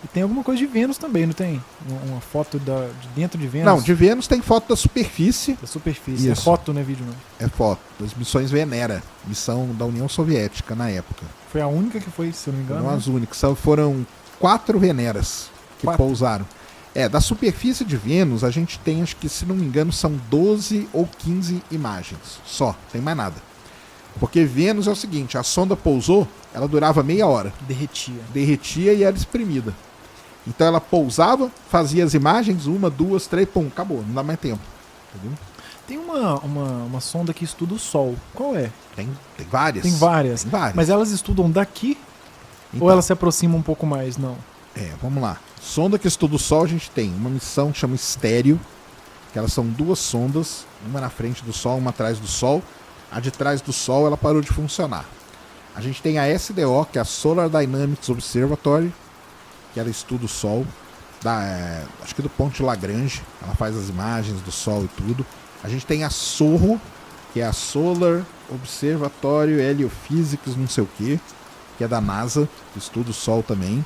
E tem alguma coisa de Vênus também, não tem? Uma foto de dentro de Vênus? Não, de Vênus tem foto da superfície. Da superfície. Isso. É foto, não é vídeo, não? É foto. Das missões Venera, missão da União Soviética na época. Foi a única que foi, se eu não me engano. Foram as únicas. Foram 4 Veneras que pousaram. Da superfície de Vênus, a gente tem, acho que, se não me engano, são 12 ou 15 imagens. Só, tem mais nada. Porque Vênus é o seguinte, a sonda pousou, ela durava meia hora. Derretia e era exprimida. Então ela pousava, fazia as imagens, 1, 2, 3, pum, acabou, não dá mais tempo. Entendeu? Tem uma sonda que estuda o Sol. Qual é? Tem várias. Tem várias. Mas elas estudam daqui? Então, ou elas se aproximam um pouco mais, não? Vamos lá. Sonda que estuda o Sol, a gente tem uma missão que chama Estéreo, que elas são 2 sondas, uma na frente do Sol, uma atrás do Sol. A de trás do Sol, ela parou de funcionar. A gente tem a SDO, que é a Solar Dynamics Observatory, que ela estuda o Sol, acho que do ponto de Lagrange, ela faz as imagens do Sol e tudo. A gente tem a SOHO, que é a Solar Observatory Heliophysics, não sei o que é da NASA, que estuda o Sol também.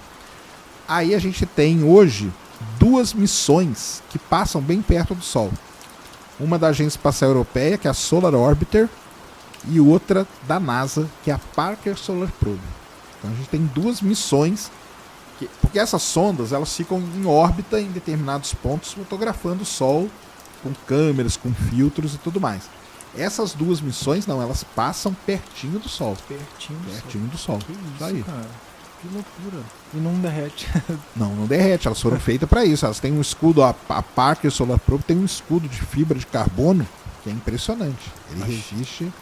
Aí a gente tem hoje 2 missões que passam bem perto do Sol. Uma da Agência Espacial Europeia, que é a Solar Orbiter, e outra da NASA, que é a Parker Solar Probe. Então a gente tem 2 missões, porque essas sondas elas ficam em órbita em determinados pontos, fotografando o Sol com câmeras, com filtros e tudo mais. Essas 2 missões, não, elas passam pertinho do Sol. Pertinho do Sol. Que isso, aí. Cara. Que loucura. E não derrete. Não derrete. Elas foram feitas para isso. Elas têm um escudo, a Parker Solar Probe tem um escudo de fibra de carbono que é impressionante. Ele resiste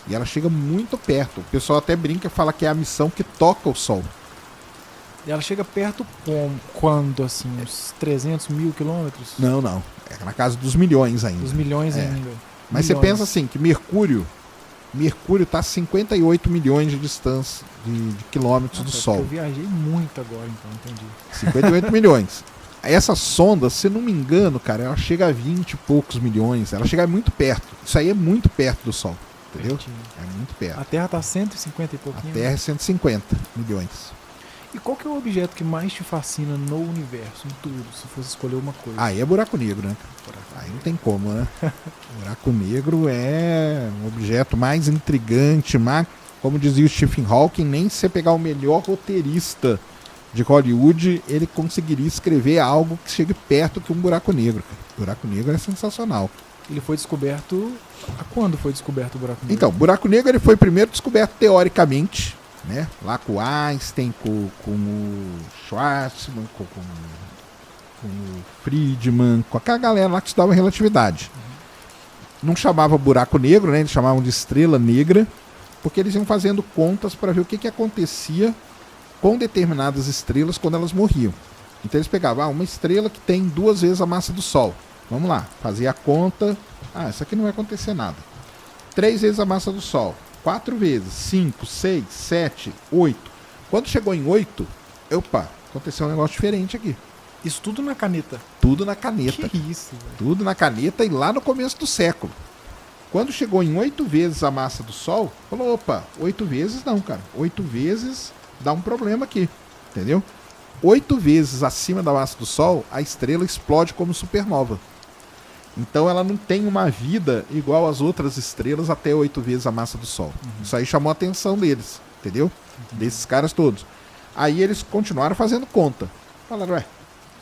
e ela chega muito perto. O pessoal até brinca e fala que é a missão que toca o Sol. E ela chega perto quando, assim, uns 300 mil quilômetros? Não. É na casa dos milhões ainda. Dos milhões ainda. Mas você pensa assim, que Mercúrio está a 58 milhões de distância de quilômetros do Sol. Eu viajei muito agora, então, entendi. 58 milhões. essa sonda, se não me engano, cara, ela chega a 20 e poucos milhões. Ela chega muito perto. Isso aí é muito perto do Sol. Entendeu? Pertinho. É muito perto. A Terra está 150 e pouquinho. A Terra é 150 milhões. E qual que é o objeto que mais te fascina no universo, em tudo, se fosse escolher uma coisa? Aí é buraco negro, né? Aí não tem como, né? Buraco negro é um objeto mais intrigante, mais, como dizia o Stephen Hawking, nem se você pegar o melhor roteirista de Hollywood, ele conseguiria escrever algo que chegue perto que um buraco negro. Buraco negro é sensacional. Ele foi descoberto... Quando foi descoberto o buraco negro? Então, o buraco negro ele foi primeiro descoberto teoricamente, né? Lá com o Einstein, com o Schwarzman, com o Friedman, com aquela galera lá que estudava relatividade. Não chamava buraco negro, né? Eles chamavam de estrela negra, porque eles iam fazendo contas para ver o que acontecia com determinadas estrelas quando elas morriam. Então eles pegavam uma estrela que tem 2 vezes a massa do Sol. Vamos lá, fazia a conta. Isso aqui não vai acontecer nada. 3 vezes a massa do Sol. 4 vezes. 5, 6, 7, 8. Quando chegou em 8, aconteceu um negócio diferente aqui. Isso tudo na caneta? Tudo na caneta. Que isso, velho? Tudo na caneta e lá no começo do século. Quando chegou em 8 vezes a massa do Sol, falou, 8 vezes não, cara. 8 vezes dá um problema aqui. Entendeu? 8 vezes acima da massa do Sol, a estrela explode como supernova. Então ela não tem uma vida igual às outras estrelas até 8 vezes a massa do Sol. Isso aí chamou a atenção deles, entendeu? Desses caras todos. Aí eles continuaram fazendo conta. Falaram,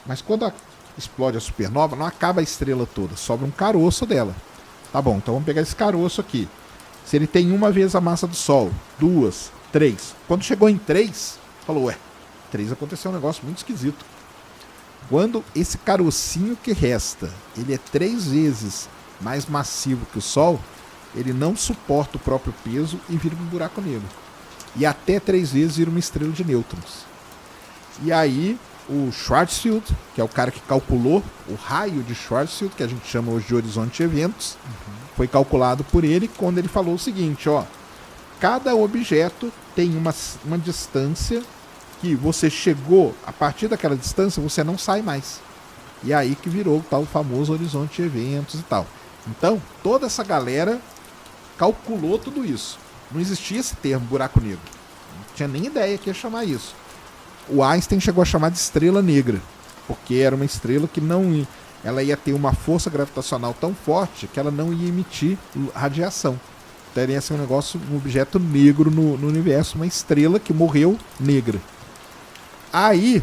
mas quando explode a supernova, não acaba a estrela toda, sobra um caroço dela. Tá bom, então vamos pegar esse caroço aqui. Se ele tem 1 vez a massa do Sol, 2, 3. Quando chegou em 3, falou, 3 aconteceu um negócio muito esquisito. Quando esse carocinho que resta, ele é 3 vezes mais massivo que o Sol, ele não suporta o próprio peso e vira um buraco negro. E até 3 vezes vira uma estrela de nêutrons. E aí o Schwarzschild, que é o cara que calculou o raio de Schwarzschild, que a gente chama hoje de horizonte de eventos, foi calculado por ele quando ele falou o seguinte, cada objeto tem uma distância que você chegou, a partir daquela distância você não sai mais. E aí que virou o tal famoso horizonte de eventos e tal. Então, toda essa galera calculou tudo isso. Não existia esse termo buraco negro. Não tinha nem ideia que ia chamar isso. O Einstein chegou a chamar de estrela negra, porque era uma estrela que ela ia ter uma força gravitacional tão forte que ela não ia emitir radiação. Então ia ser um objeto negro no universo, uma estrela que morreu negra. Aí,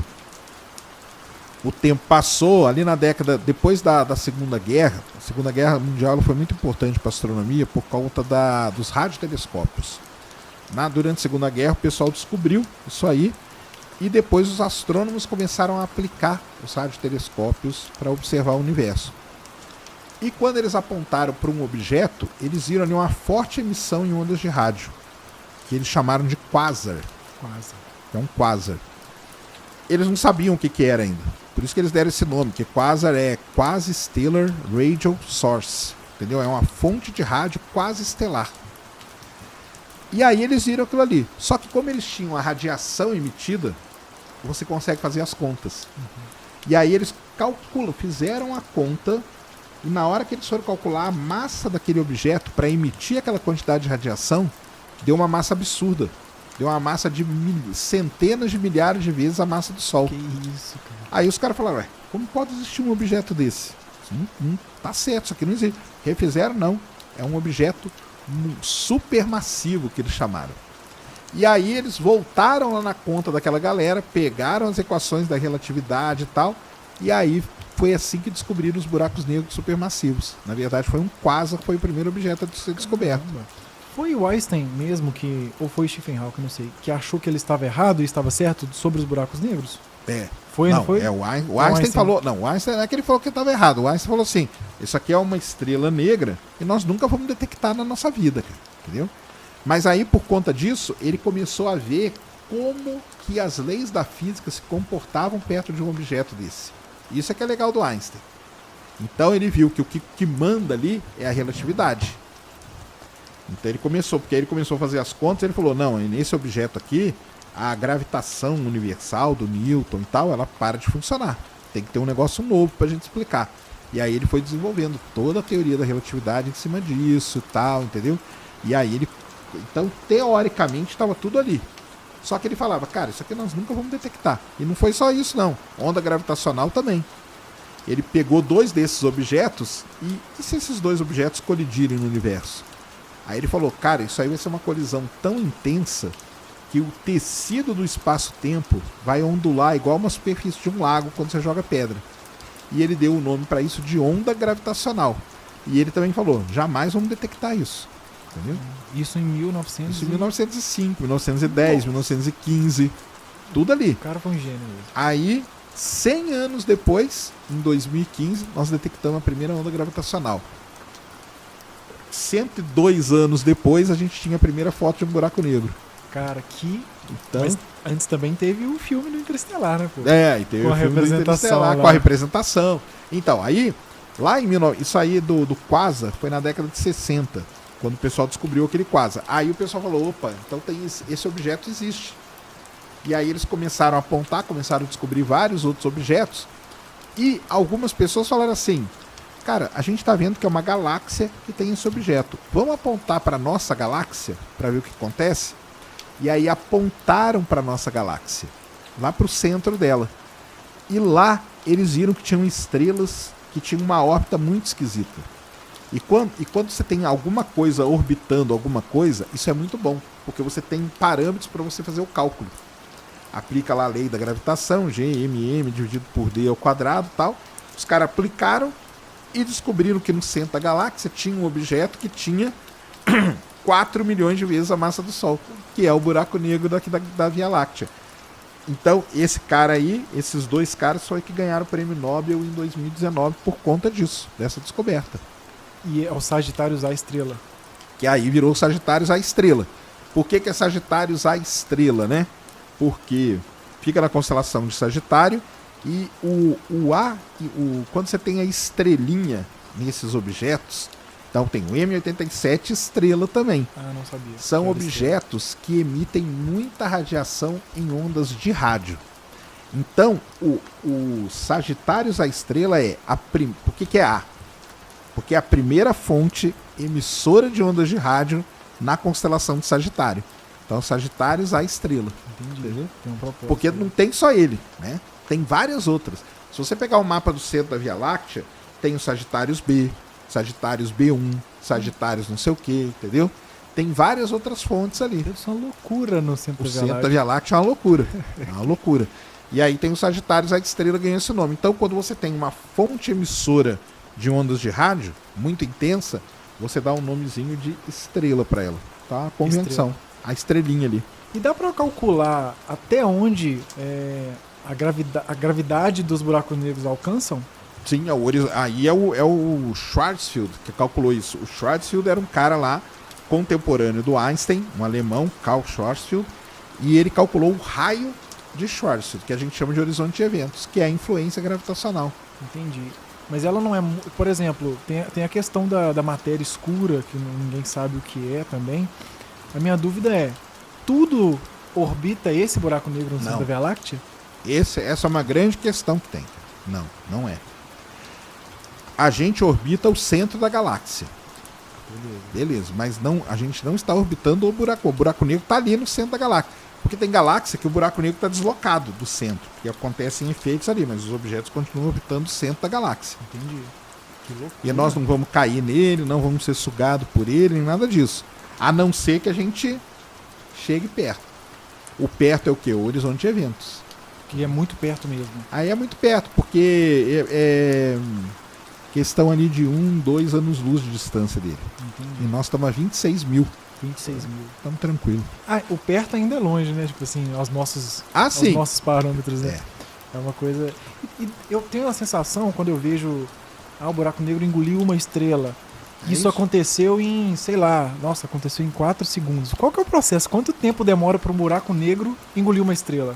o tempo passou, ali na década, depois da Segunda Guerra, a Segunda Guerra Mundial foi muito importante para a astronomia por conta dos radiotelescópios. Durante a Segunda Guerra, o pessoal descobriu isso aí, e depois os astrônomos começaram a aplicar os radiotelescópios para observar o universo. E quando eles apontaram para um objeto, eles viram ali uma forte emissão em ondas de rádio, que eles chamaram de quasar. É um quasar. Eles não sabiam o que era ainda. Por isso que eles deram esse nome, que quasar é Quasi-Stellar Radio Source. Entendeu? É uma fonte de rádio quase estelar. E aí eles viram aquilo ali. Só que como eles tinham a radiação emitida, você consegue fazer as contas. E aí eles fizeram a conta, e na hora que eles foram calcular a massa daquele objeto para emitir aquela quantidade de radiação, deu uma massa absurda. Deu uma massa de centenas de milhares de vezes a massa do Sol. Que isso, cara. Aí os caras falaram, como pode existir um objeto desse? Não tá certo, isso aqui não existe. Refizeram, não. É um objeto supermassivo que eles chamaram. E aí eles voltaram lá na conta daquela galera, pegaram as equações da relatividade e tal, e aí foi assim que descobriram os buracos negros supermassivos. Na verdade foi um quasar que foi o primeiro objeto a ser descoberto. Foi o Einstein mesmo ou foi Stephen Hawking, não sei, que achou que ele estava errado e estava certo sobre os buracos negros? Não foi? O Einstein falou. Não, o Einstein não é que ele falou que estava errado. O Einstein falou assim: isso aqui é uma estrela negra e nós nunca vamos detectar na nossa vida, cara, entendeu? Mas aí, por conta disso, ele começou a ver como que as leis da física se comportavam perto de um objeto desse. Isso é que é legal do Einstein. Então ele viu que o que manda ali é a relatividade. Então ele começou a fazer as contas e ele falou, não, nesse objeto aqui, a gravitação universal do Newton e tal, ela para de funcionar. Tem que ter um negócio novo pra gente explicar. E aí ele foi desenvolvendo toda a teoria da relatividade em cima disso e tal, entendeu? E aí ele... Então, teoricamente, estava tudo ali. Só que ele falava, cara, isso aqui nós nunca vamos detectar. E não foi só isso, não. Onda gravitacional também. Ele pegou 2 desses objetos e se esses 2 objetos colidirem no universo? Aí ele falou, cara, isso aí vai ser uma colisão tão intensa que o tecido do espaço-tempo vai ondular igual uma superfície de um lago quando você joga pedra. E ele deu o nome para isso de onda gravitacional. E ele também falou, jamais vamos detectar isso. Entendeu? Isso em 1900. Isso em 1905, 1910, 1915, tudo ali. O cara foi um gênio mesmo. Aí, 100 anos depois, em 2015, nós detectamos a primeira onda gravitacional. 102 anos depois, a gente tinha a primeira foto de um buraco negro. Cara, que... Então, Mas antes também teve o filme do Interestelar, né, pô? e teve com o a filme do representação Interestelar, lá. com a representação. Então, aí, lá em 19... Isso aí do Quasar foi na década de 60, quando o pessoal descobriu aquele Quasar. Aí o pessoal falou, opa, então tem esse objeto existe. E aí eles começaram a apontar, começaram a descobrir vários outros objetos. E algumas pessoas falaram assim, cara, a gente está vendo que é uma galáxia que tem esse objeto. Vamos apontar para nossa galáxia para ver o que acontece? E aí apontaram para nossa galáxia, lá para o centro dela. E lá eles viram que tinham estrelas que tinham uma órbita muito esquisita. E quando você tem alguma coisa orbitando alguma coisa, isso é muito bom, porque você tem parâmetros para você fazer o cálculo. Aplica lá a lei da gravitação, G(m)(m) dividido por d ao quadrado e tal. Os caras aplicaram e descobriram que no centro da galáxia tinha um objeto que tinha 4 milhões de vezes a massa do Sol, que é o buraco negro daqui da Via Láctea. Então, esse cara aí, esses 2 caras foi que ganharam o prêmio Nobel em 2019 por conta disso, dessa descoberta. E é o Sagitários A estrela. Que aí virou Sagitários A estrela. Por que é Sagitários A estrela, né? Porque fica na constelação de Sagitário e o A, quando você tem a estrelinha nesses objetos, então tem o M87 estrela também. Ah, não sabia. São objetos que emitem muita radiação em ondas de rádio. Então, o Sagitários A estrela é Por que é A? Porque é a primeira fonte emissora de ondas de rádio na constelação de Sagitário. Então, Sagitários A estrela. Entendi. Entendeu? Tem um propósito. Porque não tem só ele, né? Tem várias outras. Se você pegar o mapa do centro da Via Láctea, tem o Sagitários B, Sagitários B1, Sagitários não sei o que, entendeu? Tem várias outras fontes ali. Deve ser uma loucura no centro O da centro da galáxia. Via Láctea é uma loucura. É uma loucura. E aí tem o Sagitários, a estrela ganha esse nome. Então, quando você tem uma fonte emissora de ondas de rádio muito intensa, você dá um nomezinho de estrela para ela. Tá? A convenção. Estrela. A estrelinha ali. E dá pra calcular até onde a gravidade dos buracos negros alcançam? Sim, aí é o Schwarzschild que calculou isso. O Schwarzschild era um cara lá, contemporâneo do Einstein, um alemão, Karl Schwarzschild, e ele calculou o raio de Schwarzschild, que a gente chama de horizonte de eventos, que é a influência gravitacional. Entendi. Mas ela não é... Por exemplo, tem a questão da matéria escura, que ninguém sabe o que é também. A minha dúvida é, tudo orbita esse buraco negro no centro da Via Láctea? Essa é uma grande questão que tem. Não é. A gente orbita o centro da galáxia. Beleza, mas a gente não está orbitando o buraco. O buraco negro está ali no centro da galáxia. Porque tem galáxia que o buraco negro está deslocado do centro. E acontecem efeitos ali, mas os objetos continuam orbitando o centro da galáxia. Entendi. Que loucura. E nós não vamos cair nele, não vamos ser sugados por ele, nem nada disso. A não ser que a gente chegue perto. O perto é o quê? O horizonte de eventos. Que é muito perto mesmo. Aí é muito perto, porque é questão ali de 2 anos-luz de distância dele. Entendi. E nós estamos a 26 mil. 26 mil. Estamos tranquilos. Ah, o perto ainda é longe, né? Tipo assim, aos nossos Sim. parâmetros, né? É uma coisa... E eu tenho a sensação, quando eu vejo o buraco negro engoliu uma estrela. Isso aconteceu em, sei lá, aconteceu em 4 segundos. Qual que é o processo? Quanto tempo demora para um buraco negro engolir uma estrela?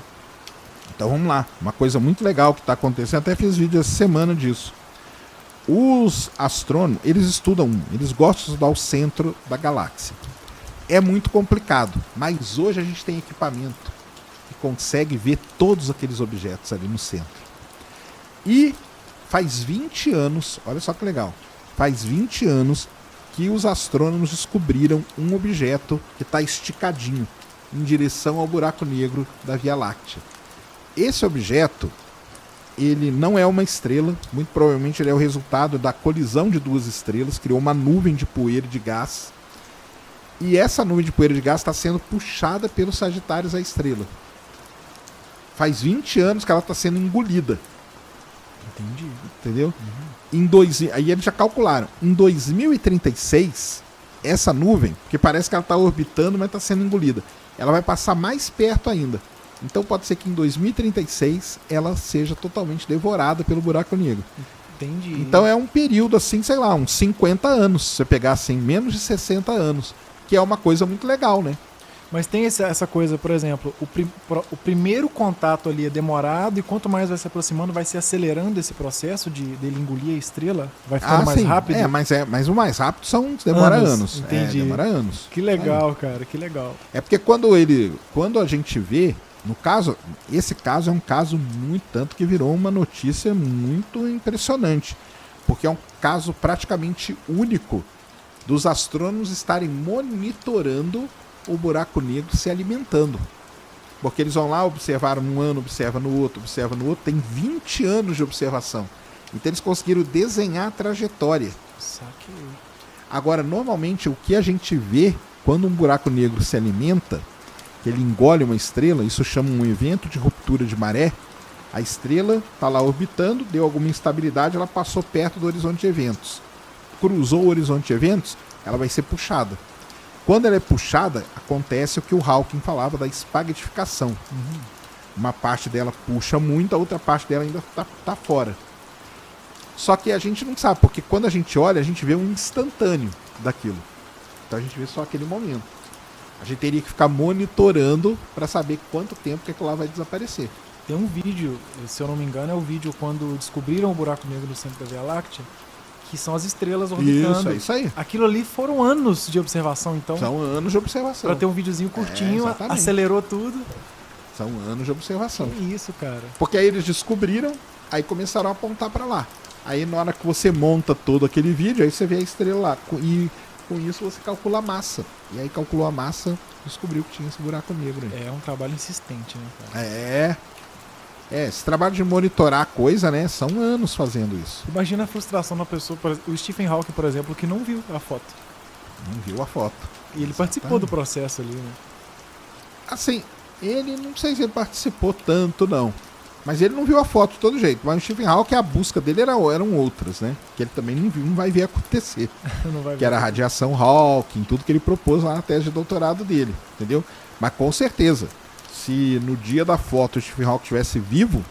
Então vamos lá. Uma coisa muito legal que está acontecendo, até fiz vídeo essa semana disso. Os astrônomos, eles gostam de estudar o centro da galáxia. É muito complicado, mas hoje a gente tem equipamento que consegue ver todos aqueles objetos ali no centro. E faz 20 anos, olha só que legal, faz 20 anos que os astrônomos descobriram um objeto que está esticadinho em direção ao buraco negro da Via Láctea. Esse objeto, ele não é uma estrela, muito provavelmente ele é o resultado da colisão de duas estrelas, criou uma nuvem de poeira e de gás, e essa nuvem de poeira e de gás está sendo puxada pelos Sagitários à estrela. Faz 20 anos que ela está sendo engolida. Entendi. Entendeu? Aí eles já calcularam. Em 2036, essa nuvem, que parece que ela está orbitando, mas está sendo engolida, ela vai passar mais perto ainda. Então pode ser que em 2036 ela seja totalmente devorada pelo buraco negro. Entendi. Então é um período assim, sei lá, uns 50 anos. Se você pegar assim, menos de 60 anos. Que é uma coisa muito legal, né? Mas tem essa coisa, por exemplo, o primeiro contato ali é demorado e quanto mais vai se aproximando, vai se acelerando esse processo dele engolir a estrela? Vai ficando mais sim. rápido? Mas o mais rápido demora anos. Entendi. Demora anos. Que legal, cara, que legal. É porque quando a gente vê, no caso, esse caso é um caso muito, tanto que virou uma notícia muito impressionante. Porque é um caso praticamente único dos astrônomos estarem monitorando o buraco negro se alimentando. Porque eles vão lá, observaram um ano, observa no outro, tem 20 anos de observação. Então eles conseguiram desenhar a trajetória. Saquei. Agora, normalmente, o que a gente vê quando um buraco negro se alimenta, que ele engole uma estrela, isso chama um evento de ruptura de maré. A estrela está lá orbitando, deu alguma instabilidade, ela passou perto do horizonte de eventos. Cruzou o horizonte de eventos, ela vai ser puxada. Quando ela é puxada, acontece o que o Hawking falava da espaguetificação. Uma parte dela puxa muito, a outra parte dela ainda tá fora. Só que a gente não sabe, porque quando a gente olha, a gente vê um instantâneo daquilo. Então a gente vê só aquele momento. A gente teria que ficar monitorando para saber quanto tempo que aquilo lá vai desaparecer. Tem um vídeo, se eu não me engano, é o vídeo quando descobriram o buraco negro no centro da Via Láctea, que são as estrelas orbitando. Isso, é isso aí. Aquilo ali foram anos de observação, então. São anos de observação. Pra ter um videozinho curtinho, acelerou tudo. São anos de observação. Que isso, cara. Porque aí eles descobriram, aí começaram a apontar para lá. Aí na hora que você monta todo aquele vídeo, aí você vê a estrela lá. E com isso você calcula a massa. E aí calculou a massa, descobriu que tinha esse buraco negro aí. É um trabalho insistente, né, cara? Esse trabalho de monitorar a coisa, né? São anos fazendo isso. Imagina a frustração da pessoa, o Stephen Hawking, por exemplo, que não viu a foto. Não viu a foto. E ele participou do processo ali, né? Assim, ele não sei se ele participou tanto, não. Mas ele não viu a foto de todo jeito. Mas o Stephen Hawking, a busca dele eram outras, né? Que ele também não viu, não vai ver acontecer. Não vai ver. Que era a radiação Hawking, tudo que ele propôs lá na tese de doutorado dele, entendeu? Mas com certeza, se no dia da foto o Stephen Hawking estivesse vivo,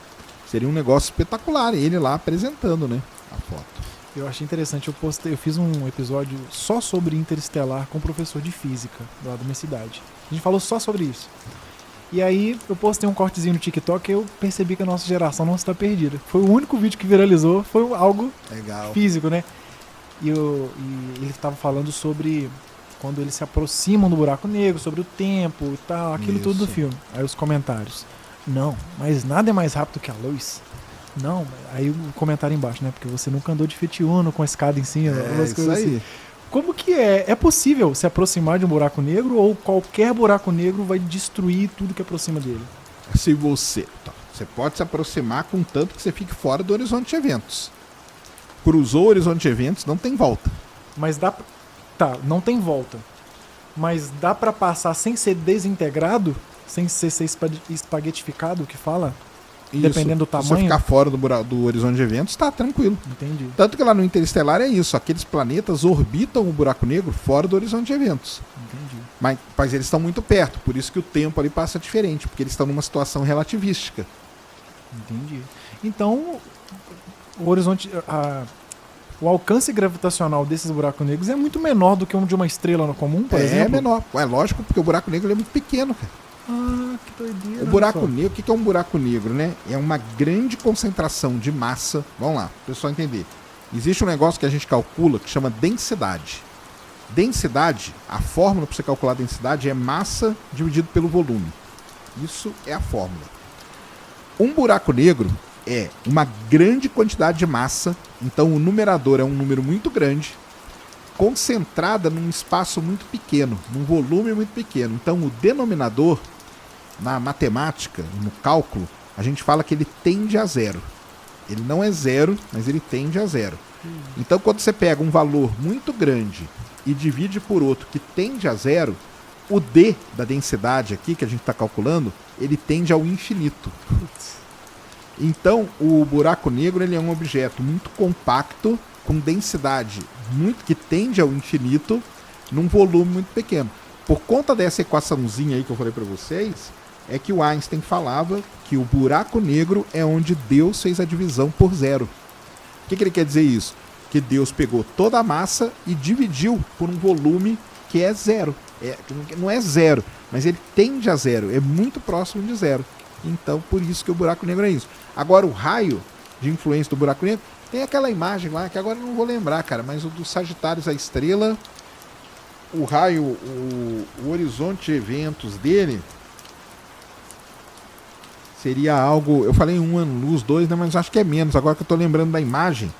seria um negócio espetacular, ele lá apresentando, né, a foto. Eu achei interessante, eu fiz um episódio só sobre Interestelar com um professor de física lá da minha cidade. A gente falou só sobre isso. E aí eu postei um cortezinho no TikTok e eu percebi que a nossa geração não está perdida. Foi o único vídeo que viralizou, foi algo legal, físico, né? E ele estava falando sobre quando eles se aproximam do buraco negro, sobre o tempo e tal, aquilo tudo do filme. Aí os comentários: não, mas nada é mais rápido que a luz. Não, aí o comentário embaixo, né? Porque você nunca andou de Fiat Uno com a escada em cima, umas coisas assim. Como que é? É possível se aproximar de um buraco negro ou qualquer buraco negro vai destruir tudo que aproxima dele? Se você pode se aproximar contanto que você fique fora do horizonte de eventos. Cruzou o horizonte de eventos, não tem volta. Mas dá... Tá, não tem volta. Mas dá pra passar sem ser desintegrado? Sem ser espaguetificado, o que fala? Isso. Dependendo do tamanho? Se você ficar fora do horizonte de eventos, tá tranquilo. Entendi. Tanto que lá no Interestelar é isso. Aqueles planetas orbitam o buraco negro fora do horizonte de eventos. Entendi. Mas eles estão muito perto. Por isso que o tempo ali passa diferente. Porque eles estão numa situação relativística. Entendi. Então, o horizonte... O alcance gravitacional desses buracos negros é muito menor do que um de uma estrela no comum, por exemplo? É menor. É lógico, porque o buraco negro é muito pequeno, cara. Ah, que doideira. O buraco negro, o que é um buraco negro, né? É uma grande concentração de massa. Vamos lá, para o pessoal entender. Existe um negócio que a gente calcula que chama densidade. Densidade, a fórmula para você calcular a densidade é massa dividido pelo volume. Isso é a fórmula. Um buraco negro, é uma grande quantidade de massa, então o numerador é um número muito grande, concentrada num espaço muito pequeno, num volume muito pequeno. Então o denominador, na matemática, no cálculo, a gente fala que ele tende a zero. Ele não é zero, mas ele tende a zero. Então quando você pega um valor muito grande e divide por outro que tende a zero, o D da densidade aqui, que a gente está calculando, ele tende ao infinito. Então o buraco negro ele é um objeto muito compacto, com densidade muito que tende ao infinito, num volume muito pequeno. Por conta dessa equaçãozinha aí que eu falei para vocês, é que o Einstein falava que o buraco negro é onde Deus fez a divisão por zero. O que ele quer dizer isso? Que Deus pegou toda a massa e dividiu por um volume que é zero. Não é zero, mas ele tende a zero, é muito próximo de zero. Então, por isso que o buraco negro é isso. Agora, o raio de influência do buraco negro, tem aquela imagem lá, que agora eu não vou lembrar, cara, mas o do Sagitários, a estrela, o raio, o horizonte de eventos dele seria algo, eu falei 1 ano-luz, 2, né, mas acho que é menos, agora que eu tô lembrando da imagem,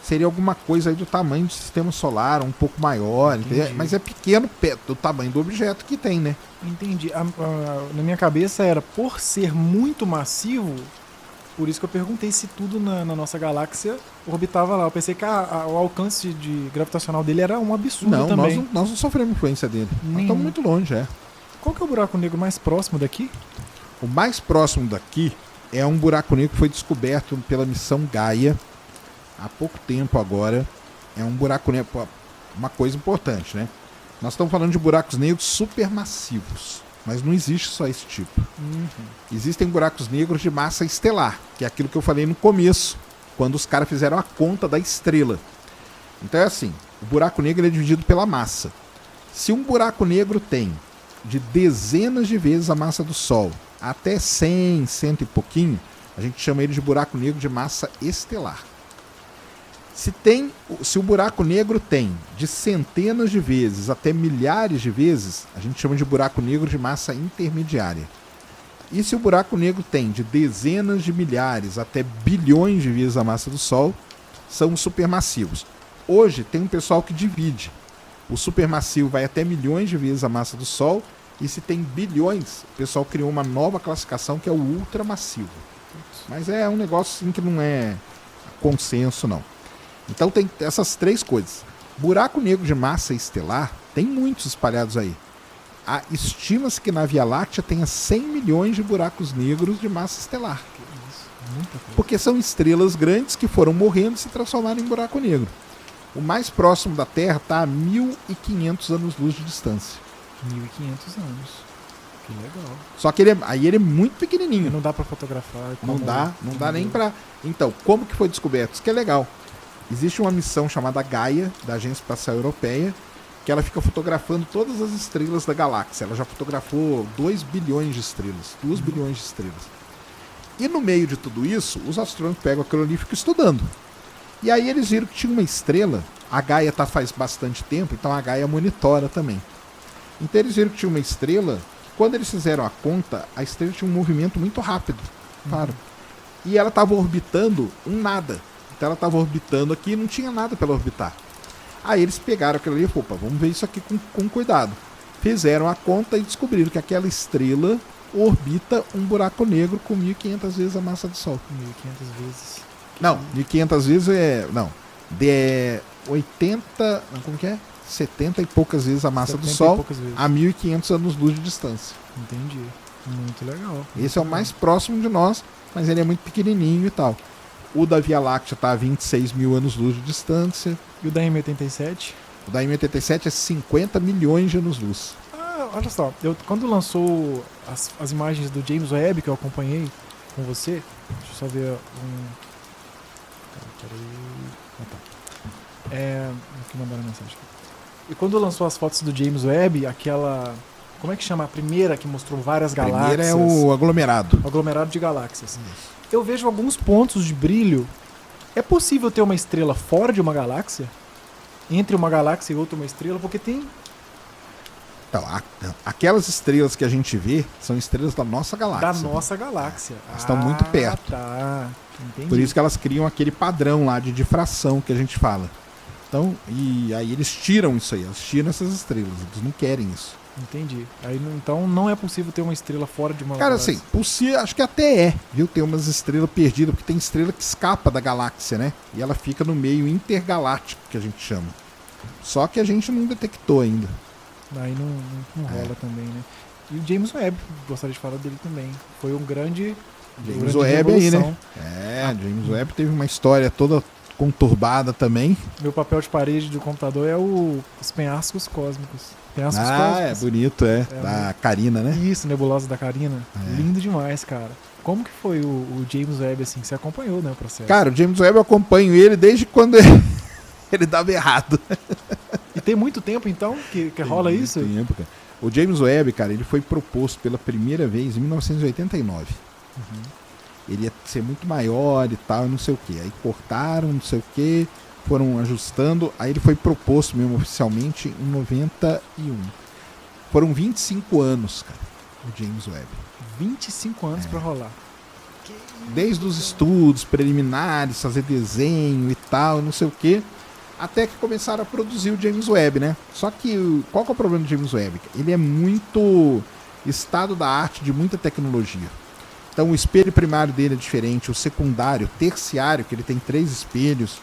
seria alguma coisa aí do tamanho do sistema solar, um pouco maior, mas é pequeno do tamanho do objeto que tem, né? Entendi. Na minha cabeça era, por ser muito massivo, por isso que eu perguntei se tudo na nossa galáxia orbitava lá. Eu pensei que o alcance gravitacional dele era um absurdo também. Nós não sofremos influência dele. Nós estamos muito longe, Qual que é o buraco negro mais próximo daqui? O mais próximo daqui é um buraco negro que foi descoberto pela missão Gaia há pouco tempo agora. É um buraco negro, uma coisa importante, né? Nós estamos falando de buracos negros supermassivos, mas não existe só esse tipo. Existem buracos negros de massa estelar, que é aquilo que eu falei no começo, quando os caras fizeram a conta da estrela. Então é assim, o buraco negro é dividido pela massa. Se um buraco negro tem de dezenas de vezes a massa do Sol, até 100, 100 e pouquinho, a gente chama ele de buraco negro de massa estelar. Se o buraco negro tem de centenas de vezes até milhares de vezes, a gente chama de buraco negro de massa intermediária. E se o buraco negro tem de dezenas de milhares até bilhões de vezes a massa do Sol, são os supermassivos. Hoje tem um pessoal que divide. O supermassivo vai até milhões de vezes a massa do Sol, e se tem bilhões, o pessoal criou uma nova classificação que é o ultramassivo. Mas é um negócio assim que não é consenso, não. Então tem essas três coisas. Buraco negro de massa estelar, tem muitos espalhados aí. Estima-se que na Via Láctea tenha 100 milhões de buracos negros de massa estelar. Porque são estrelas grandes que foram morrendo e se transformaram em buraco negro. O mais próximo da Terra está a 1.500 anos-luz de distância. 1.500 anos. Que legal. Só que ele é muito pequenininho. Não dá para fotografar. Não dá nem para... Então, como que foi descoberto? Isso que é legal. Existe uma missão chamada Gaia, da Agência Espacial Europeia, que ela fica fotografando todas as estrelas da galáxia. Ela já fotografou 2 bilhões de estrelas, 2 bilhões de estrelas. E no meio de tudo isso, os astrônomos pegam aquilo ali e ficam estudando. E aí eles viram que tinha uma estrela, a Gaia tá faz bastante tempo, então a Gaia monitora também. Então eles viram que tinha uma estrela, quando eles fizeram a conta, a estrela tinha um movimento muito rápido, claro. E ela estava orbitando um nada. Então ela estava orbitando aqui e não tinha nada para ela orbitar. Aí eles pegaram aquilo ali e falaram, vamos ver isso aqui com cuidado. Fizeram a conta e descobriram que aquela estrela orbita um buraco negro com 1.500 vezes a massa do Sol. 1.500 vezes? Não, 1.500 vezes é... Não, de 80... Como que é? 70 e poucas vezes a massa do Sol a 1.500 anos-luz de distância. Entendi. Muito legal. Esse é o mais próximo de nós, mas ele é muito pequenininho e tal. O da Via Láctea está a 26 mil anos-luz de distância. E o da M87? O da M87 é 50 milhões de anos-luz. Olha só, quando lançou as imagens do James Webb, que eu acompanhei com você, deixa eu só ver aqui mandaram mensagem aqui. E quando lançou as fotos do James Webb, aquela... Como é que chama? A primeira que mostrou várias galáxias. A primeira é o aglomerado. O aglomerado de galáxias. Eu vejo alguns pontos de brilho. É possível ter uma estrela fora de uma galáxia? Entre uma galáxia e outra uma estrela? Porque tem Então, aquelas estrelas que a gente vê são estrelas da nossa galáxia. Da nossa galáxia. Elas estão muito perto. Tá. Entendi. Por isso que elas criam aquele padrão lá de difração que a gente fala. Então, e aí eles tiram isso aí, eles tiram essas estrelas, eles não querem isso. Entendi. Aí, então não é possível ter uma estrela fora de uma Cara, galáxia. assim, possível, acho que até é, viu? Tem umas estrelas perdidas, porque tem estrela que escapa da galáxia, né? E ela fica no meio intergaláctico, que a gente chama. Só que a gente não detectou ainda. Aí não rola também, né? E o James Webb, gostaria de falar dele também. Foi um grande... James Webb aí, né? James Webb teve uma história toda conturbada também. Meu papel de parede do computador é os penhascos cósmicos. Penhascos cósmicos. É bonito, da Carina, né? Isso, nebulosa da Carina. Lindo demais, cara. Como que foi o James Webb, assim, que você acompanhou, né, o processo? Cara, o James Webb eu acompanho ele desde quando ele dava errado. E tem muito tempo, então, que rola isso? Tem muito tempo, cara. O James Webb, cara, ele foi proposto pela primeira vez em 1989. Uhum. Ele ia ser muito maior e tal, não sei o que. Aí cortaram, não sei o que, foram ajustando. Aí ele foi proposto mesmo oficialmente em 91. Foram 25 anos, cara, o James Webb. 25 anos pra rolar. Desde os estudos preliminares, fazer desenho e tal, não sei o que, até que começaram a produzir o James Webb, né? Só que qual que é o problema do James Webb? Ele é muito estado da arte de muita tecnologia. Então o espelho primário dele é diferente, o secundário, o terciário, que ele tem 3 espelhos,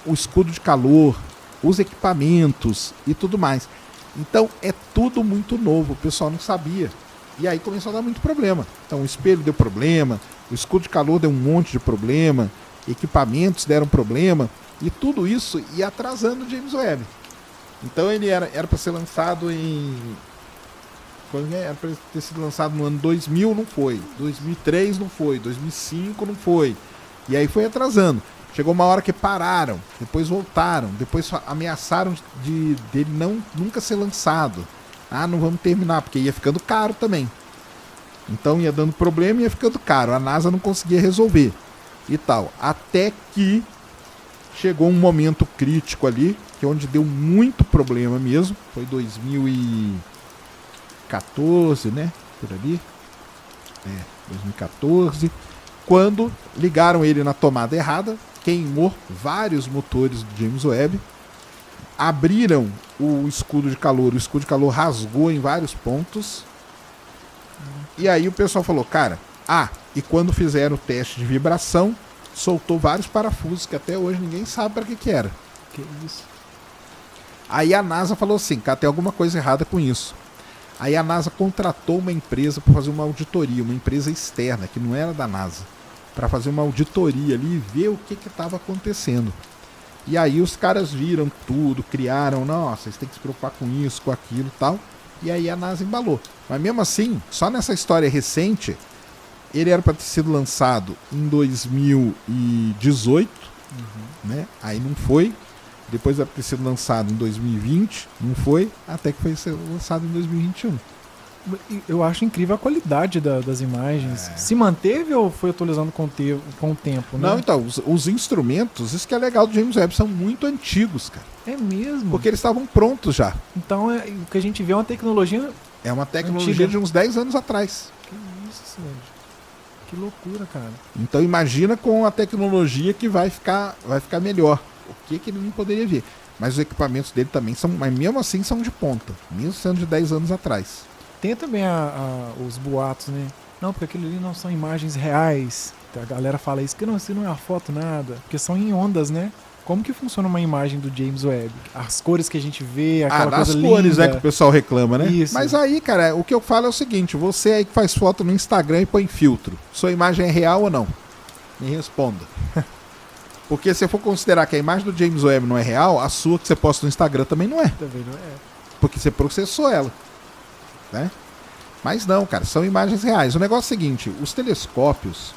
o escudo de calor, os equipamentos e tudo mais. Então é tudo muito novo, o pessoal não sabia. E aí começou a dar muito problema. Então o espelho deu problema, o escudo de calor deu um monte de problema, equipamentos deram problema, e tudo isso ia atrasando o James Webb. Então ele era para ser lançado era para ter sido lançado no ano 2000, não foi. 2003 não foi. 2005 não foi. E aí foi atrasando. Chegou uma hora que pararam, depois voltaram, depois ameaçaram dele nunca ser lançado. Não vamos terminar, porque ia ficando caro também. Então ia dando problema e ia ficando caro. A NASA não conseguia resolver e tal. Até que chegou um momento crítico ali, que é onde deu muito problema mesmo. Foi 2014, né? Por ali. 2014. Quando ligaram ele na tomada errada, queimou vários motores do James Webb. Abriram o escudo de calor rasgou em vários pontos. E aí o pessoal falou, cara, e quando fizeram o teste de vibração, soltou vários parafusos que até hoje ninguém sabe para que era. Que isso? Aí a NASA falou assim, cara, tem alguma coisa errada com isso. Aí a NASA contratou uma empresa para fazer uma auditoria, uma empresa externa, que não era da NASA, para fazer uma auditoria ali e ver o que estava acontecendo. E aí os caras viram tudo, criaram, nossa, vocês têm que se preocupar com isso, com aquilo e tal. E aí a NASA embalou. Mas mesmo assim, só nessa história recente, ele era para ter sido lançado em 2018, né? Aí não foi. Depois era para ter sido lançado em 2020, não foi. Até que foi lançado em 2021. Eu acho incrível a qualidade das imagens. Se manteve ou foi atualizando com o tempo? Né? Não, então, os instrumentos, isso que é legal do James Webb, são muito antigos, cara. É mesmo? Porque eles estavam prontos já. Então o que a gente vê é uma tecnologia... É uma tecnologia antiga. de uns 10 anos atrás. Que isso, Sérgio. Que loucura, cara. Então imagina com a tecnologia que vai ficar melhor. O que ele não poderia ver. Mas os equipamentos dele também são, mas mesmo assim são de ponta. Mesmo sendo de 10 anos atrás. Tem também os boatos, né? Não, porque aquilo ali não são imagens reais. A galera fala isso, que não, isso não é uma foto, nada. Porque são em ondas, né? Como que funciona uma imagem do James Webb? As cores que a gente vê, aquela coisa linda. As cores, que o pessoal reclama, né? Isso. Mas aí, cara, o que eu falo é o seguinte, você aí que faz foto no Instagram e põe filtro, sua imagem é real ou não? Me responda. Porque se eu for considerar que a imagem do James Webb não é real, a sua que você posta no Instagram também não é. Também não é. Porque você processou ela. Né? Mas não, cara, são imagens reais. O negócio é o seguinte, os telescópios,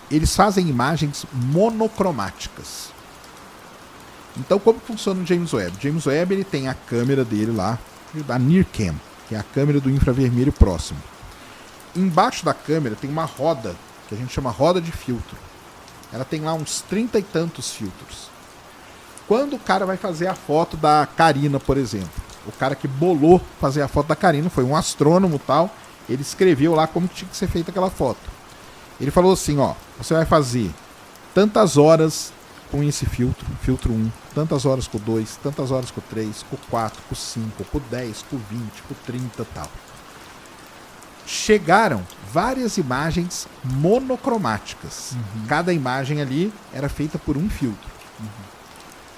eles fazem imagens monocromáticas. Então, como funciona o James Webb? O James Webb ele tem a câmera dele lá, a NIRCam, que é a câmera do infravermelho próximo. Embaixo da câmera tem uma roda, que a gente chama roda de filtro. Ela tem lá uns 30 e tantos filtros. Quando o cara vai fazer a foto da Carina, por exemplo, o cara que bolou fazer a foto da Karina, foi um astrônomo e tal, ele escreveu lá como tinha que ser feita aquela foto. Ele falou assim, ó, você vai fazer tantas horas com esse filtro, filtro 1, tantas horas com o 2, tantas horas com o 3, com o 4, com o 5, com o 10, com o 20, com o 30 e tal. Chegaram várias imagens monocromáticas. Cada imagem ali era feita por um filtro.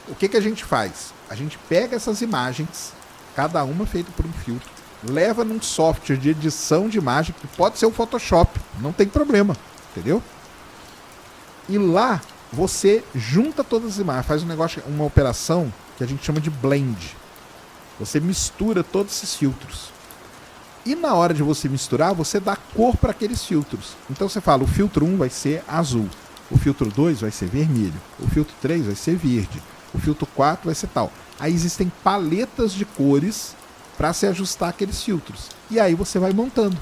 O que a gente faz? A gente pega essas imagens, cada uma feita por um filtro, leva num software de edição de imagem, que pode ser o Photoshop, não tem problema, entendeu? E lá você junta todas as imagens, faz um negócio, uma operação que a gente chama de blend. Você mistura todos esses filtros. E na hora de você misturar, você dá cor para aqueles filtros. Então você fala, o filtro 1 vai ser azul, o filtro 2 vai ser vermelho, o filtro 3 vai ser verde, o filtro 4 vai ser tal. Aí existem paletas de cores para se ajustar aqueles filtros. E aí você vai montando.